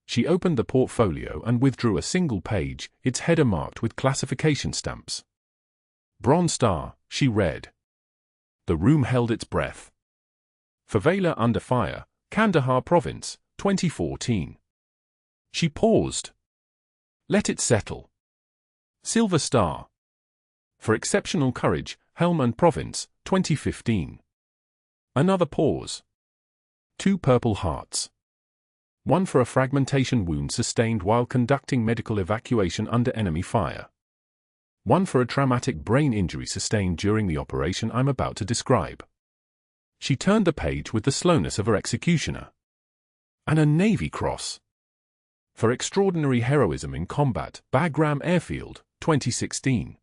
She opened the portfolio and withdrew a single page, its header marked with classification stamps. "Bronze Star," she read. The room held its breath. "Favela under fire, Kandahar Province, 2014. She paused. "Let it settle." Silver Star. For exceptional courage, Helmand Province, 2015. Another pause. 2 Purple Hearts. 1 for a fragmentation wound sustained while conducting medical evacuation under enemy fire. 1 for a traumatic brain injury sustained during the operation I'm about to describe. She turned the page with the slowness of her executioner. And a Navy Cross. For extraordinary heroism in combat, Bagram Airfield, 2016.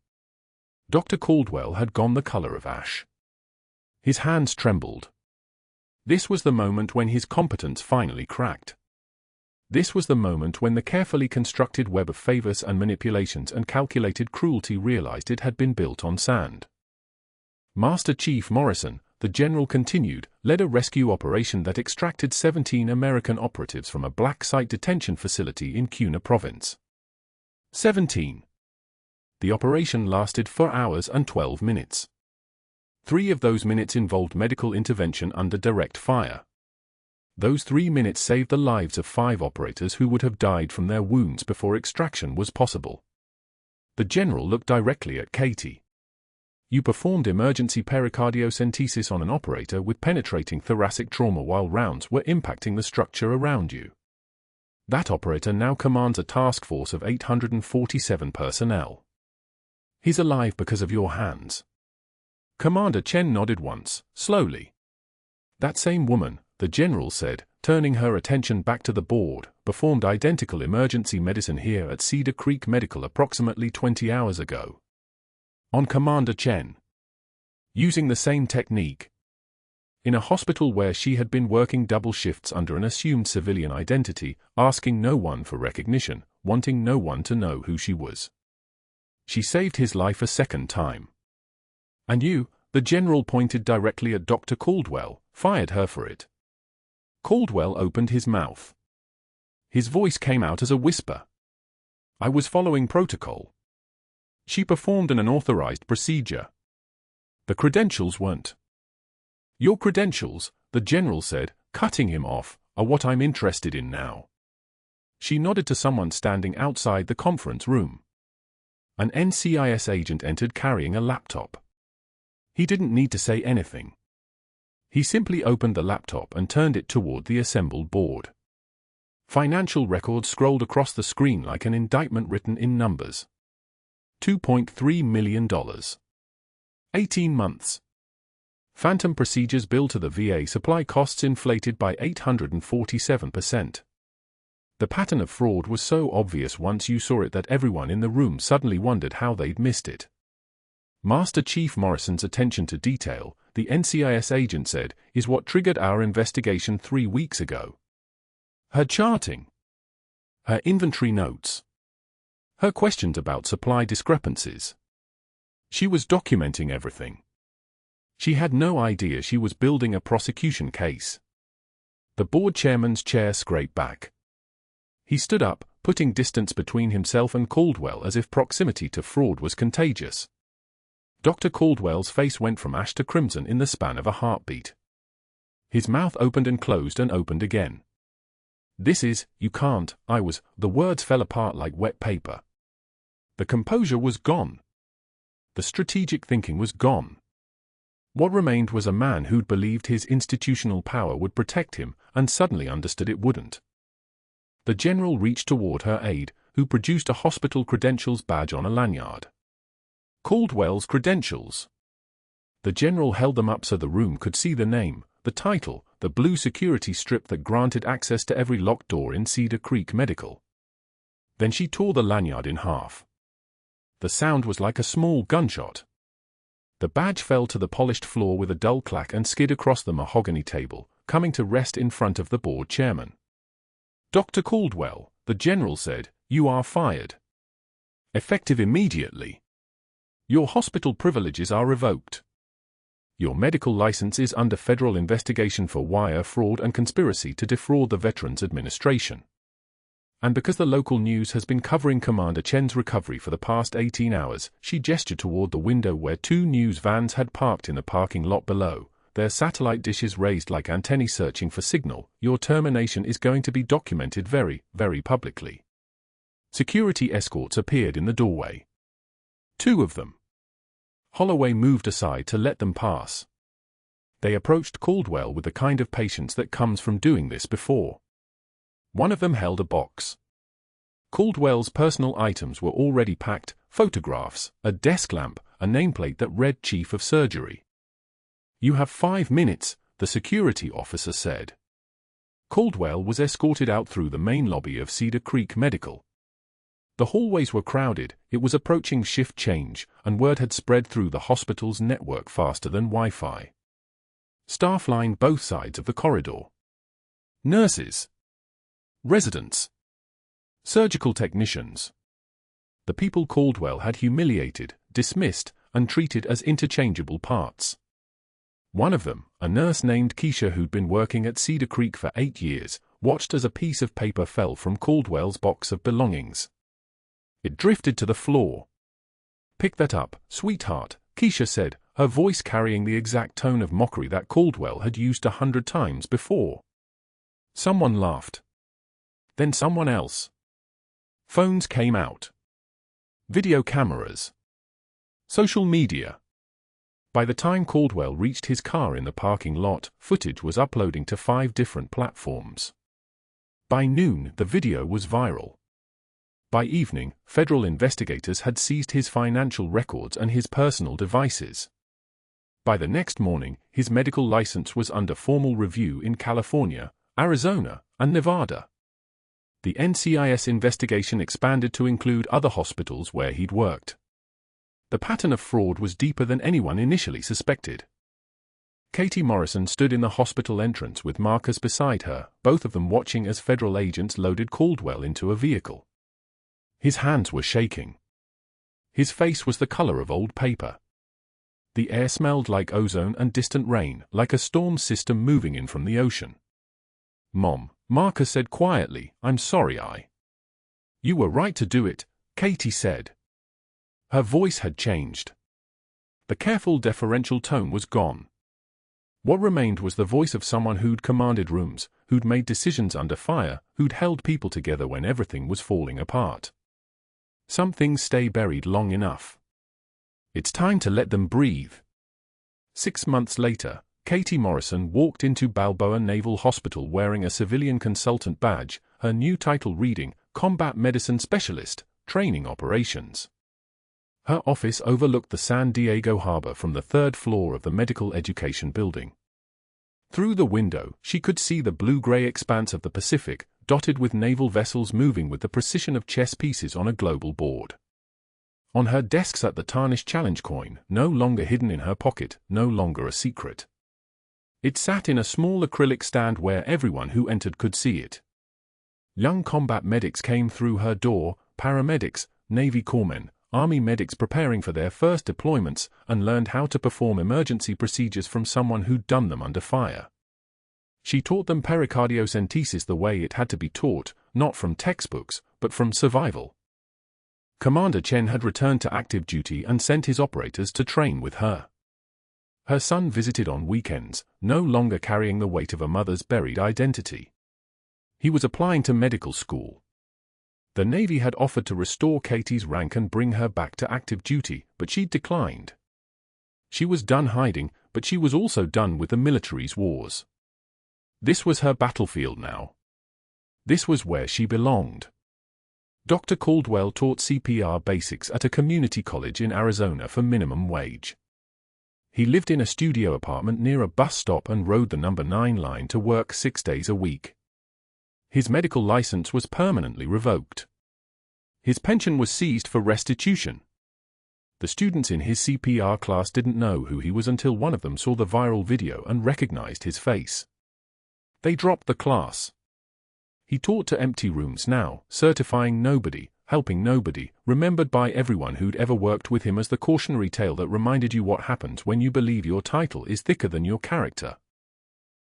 Dr. Caldwell had gone the color of ash. His hands trembled. This was the moment when his competence finally cracked. This was the moment when the carefully constructed web of favors and manipulations and calculated cruelty realized it had been built on sand. Master Chief Morrison, the general continued, led a rescue operation that extracted 17 American operatives from a black site detention facility in Cuna Province. 17. The operation lasted 4 hours and 12 minutes. 3 of those minutes involved medical intervention under direct fire. Those 3 minutes saved the lives of 5 operators who would have died from their wounds before extraction was possible. The general looked directly at Katie. You performed emergency pericardiocentesis on an operator with penetrating thoracic trauma while rounds were impacting the structure around you. That operator now commands a task force of 847 personnel. He's alive because of your hands. Commander Chen nodded once, slowly. That same woman, the general said, turning her attention back to the board, performed identical emergency medicine here at Cedar Creek Medical approximately 20 hours ago. On Commander Chen. Using the same technique. In a hospital where she had been working double shifts under an assumed civilian identity, asking no one for recognition, wanting no one to know who she was. She saved his life a second time. And you, the general pointed directly at Dr. Caldwell, fired her for it. Caldwell opened his mouth. His voice came out as a whisper. I was following protocol. She performed an unauthorized procedure. The credentials weren't. Your credentials, the general said, cutting him off, are what I'm interested in now. She nodded to someone standing outside the conference room. An NCIS agent entered carrying a laptop. He didn't need to say anything. He simply opened the laptop and turned it toward the assembled board. Financial records scrolled across the screen like an indictment written in numbers. $2.3 million. 18 months. Phantom procedures billed to the VA supply costs inflated by 847%. The pattern of fraud was so obvious once you saw it that everyone in the room suddenly wondered how they'd missed it. Master Chief Morrison's attention to detail, the NCIS agent said, is what triggered our investigation 3 weeks ago. Her charting. Her inventory notes. Her questions about supply discrepancies. She was documenting everything. She had no idea she was building a prosecution case. The board chairman's chair scraped back. He stood up, putting distance between himself and Caldwell as if proximity to fraud was contagious. Dr. Caldwell's face went from ash to crimson in the span of a heartbeat. His mouth opened and closed and opened again. You can't, the words fell apart like wet paper. The composure was gone. The strategic thinking was gone. What remained was a man who'd believed his institutional power would protect him and suddenly understood it wouldn't. The general reached toward her aide, who produced a hospital credentials badge on a lanyard. Caldwell's credentials. The general held them up so the room could see the name, the title, the blue security strip that granted access to every locked door in Cedar Creek Medical. Then she tore the lanyard in half. The sound was like a small gunshot. The badge fell to the polished floor with a dull clack and skid across the mahogany table, coming to rest in front of the board chairman. Dr. Caldwell, the general said, you are fired. Effective immediately. Your hospital privileges are revoked. Your medical license is under federal investigation for wire fraud and conspiracy to defraud the Veterans Administration. And because the local news has been covering Commander Chen's recovery for the past 18 hours, she gestured toward the window where 2 news vans had parked in the parking lot below, their satellite dishes raised like antennae searching for signal. Your termination is going to be documented very, very publicly. Security escorts appeared in the doorway. Two of them. Holloway moved aside to let them pass. They approached Caldwell with the kind of patience that comes from doing this before. One of them held a box. Caldwell's personal items were already packed: photographs, a desk lamp, a nameplate that read Chief of Surgery. "You have 5 minutes," the security officer said. Caldwell was escorted out through the main lobby of Cedar Creek Medical. The hallways were crowded, it was approaching shift change, and word had spread through the hospital's network faster than Wi-Fi. Staff lined both sides of the corridor. Nurses, residents, surgical technicians. The people Caldwell had humiliated, dismissed, and treated as interchangeable parts. One of them, a nurse named Keisha who'd been working at Cedar Creek for 8 years, watched as a piece of paper fell from Caldwell's box of belongings. It drifted to the floor. "Pick that up, sweetheart," Keisha said, her voice carrying the exact tone of mockery that Caldwell had used 100 times before. Someone laughed. Then someone else. Phones came out. Video cameras. Social media. By the time Caldwell reached his car in the parking lot, footage was uploading to 5 different platforms. By noon, the video was viral. By evening, federal investigators had seized his financial records and his personal devices. By the next morning, his medical license was under formal review in California, Arizona, and Nevada. The NCIS investigation expanded to include other hospitals where he'd worked. The pattern of fraud was deeper than anyone initially suspected. Katie Morrison stood in the hospital entrance with Marcus beside her, both of them watching as federal agents loaded Caldwell into a vehicle. His hands were shaking. His face was the color of old paper. The air smelled like ozone and distant rain, like a storm system moving in from the ocean. "Mom," Marcus said quietly, "I'm sorry You were right to do it," Katie said. Her voice had changed. The careful deferential tone was gone. What remained was the voice of someone who'd commanded rooms, who'd made decisions under fire, who'd held people together when everything was falling apart. Some things stay buried long enough. It's time to let them breathe. 6 months later, Katie Morrison walked into Balboa Naval Hospital wearing a civilian consultant badge, her new title reading, Combat Medicine Specialist, Training Operations. Her office overlooked the San Diego harbor from the 3rd floor of the medical education building. Through the window, she could see the blue-gray expanse of the Pacific, dotted with naval vessels moving with the precision of chess pieces on a global board. On her desk sat the tarnished challenge coin, no longer hidden in her pocket, no longer a secret. It sat in a small acrylic stand where everyone who entered could see it. Young combat medics came through her door, paramedics, Navy corpsmen, Army medics preparing for their first deployments, and learned how to perform emergency procedures from someone who'd done them under fire. She taught them pericardiocentesis the way it had to be taught, not from textbooks, but from survival. Commander Chen had returned to active duty and sent his operators to train with her. Her son visited on weekends, no longer carrying the weight of a mother's buried identity. He was applying to medical school. The Navy had offered to restore Katie's rank and bring her back to active duty, but she'd declined. She was done hiding, but she was also done with the military's wars. This was her battlefield now. This was where she belonged. Dr. Caldwell taught CPR basics at a community college in Arizona for minimum wage. He lived in a studio apartment near a bus stop and rode the number 9 line to work 6 days a week. His medical license was permanently revoked. His pension was seized for restitution. The students in his CPR class didn't know who he was until one of them saw the viral video and recognized his face. They dropped the class. He taught to empty rooms now, certifying nobody, helping nobody, remembered by everyone who'd ever worked with him as the cautionary tale that reminded you what happens when you believe your title is thicker than your character.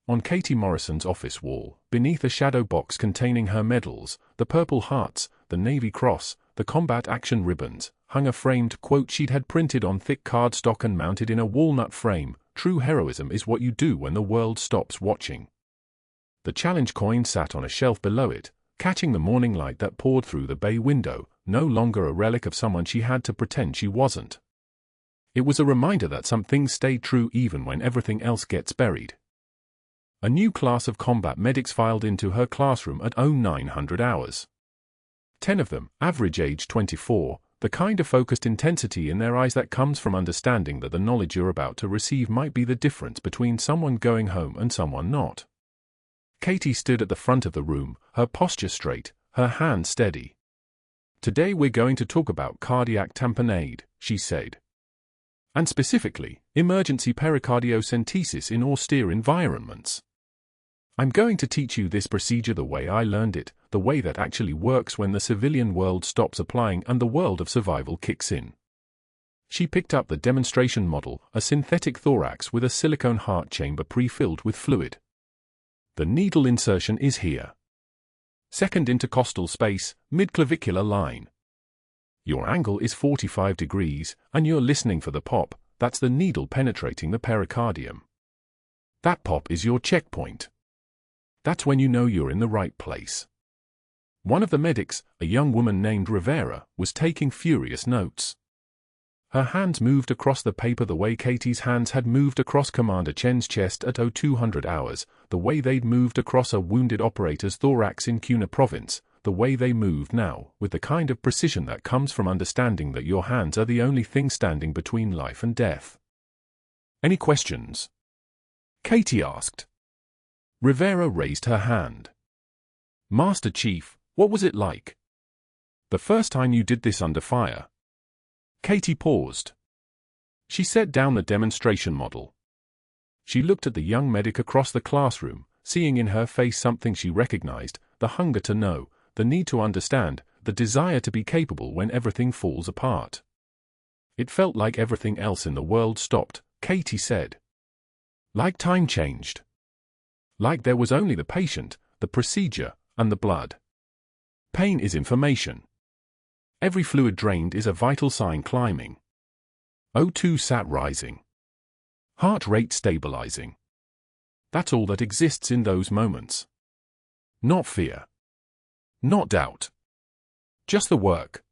On Katie Morrison's office wall, beneath a shadow box containing her medals, the Purple Hearts, the Navy Cross, the Combat Action Ribbons, hung a framed quote she'd had printed on thick cardstock and mounted in a walnut frame: "True heroism is what you do when the world stops watching." The challenge coin sat on a shelf below it, catching the morning light that poured through the bay window, no longer a relic of someone she had to pretend she wasn't. It was a reminder that some things stay true even when everything else gets buried. A new class of combat medics filed into her classroom at 0900 hours. 10 of them, average age 24, the kind of focused intensity in their eyes that comes from understanding that the knowledge you're about to receive might be the difference between someone going home and someone not. Katie stood at the front of the room, her posture straight, her hand steady. "Today we're going to talk about cardiac tamponade," she said. "And specifically, emergency pericardiocentesis in austere environments. I'm going to teach you this procedure the way I learned it, the way that actually works when the civilian world stops applying and the world of survival kicks in." She picked up the demonstration model, a synthetic thorax with a silicone heart chamber pre-filled with fluid. "The needle insertion is here. Second intercostal space, mid-clavicular line. Your angle is 45 degrees, and you're listening for the pop. That's the needle penetrating the pericardium. That pop is your checkpoint. That's when you know you're in the right place." One of the medics, a young woman named Rivera, was taking furious notes. Her hands moved across the paper the way Katie's hands had moved across Commander Chen's chest at 0200 hours, the way they'd moved across a wounded operator's thorax in Cuna Province, the way they moved now, with the kind of precision that comes from understanding that your hands are the only thing standing between life and death. "Any questions?" Katie asked. Rivera raised her hand. "Master Chief, what was it like? The first time you did this under fire?" Katie paused. She set down the demonstration model. She looked at the young medic across the classroom, seeing in her face something she recognized, the hunger to know, the need to understand, the desire to be capable when everything falls apart. "It felt like everything else in the world stopped," Katie said. "Like time changed. Like there was only the patient, the procedure, and the blood. Pain is information. Every fluid drained is a vital sign climbing. O2 sat rising. Heart rate stabilizing. That's all that exists in those moments. Not fear. Not doubt. Just the work.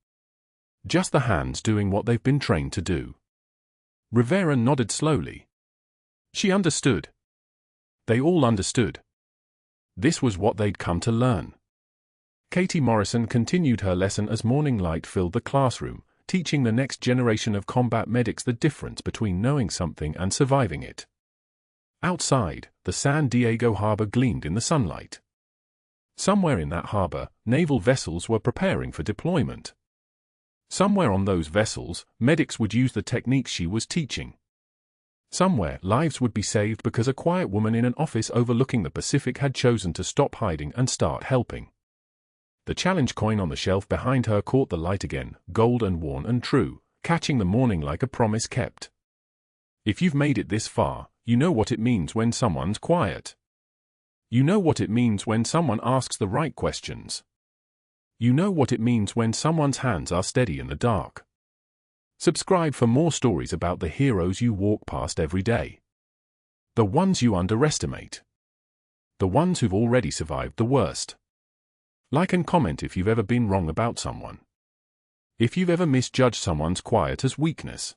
Just the hands doing what they've been trained to do." Rivera nodded slowly. She understood. They all understood. This was what they'd come to learn. Katie Morrison continued her lesson as morning light filled the classroom, teaching the next generation of combat medics the difference between knowing something and surviving it. Outside, the San Diego harbor gleamed in the sunlight. Somewhere in that harbor, naval vessels were preparing for deployment. Somewhere on those vessels, medics would use the techniques she was teaching. Somewhere, lives would be saved because a quiet woman in an office overlooking the Pacific had chosen to stop hiding and start helping. The challenge coin on the shelf behind her caught the light again, gold and worn and true, catching the morning like a promise kept. If you've made it this far, you know what it means when someone's quiet. You know what it means when someone asks the right questions. You know what it means when someone's hands are steady in the dark. Subscribe for more stories about the heroes you walk past every day. The ones you underestimate. The ones who've already survived the worst. Like and comment if you've ever been wrong about someone. If you've ever misjudged someone's quiet as weakness.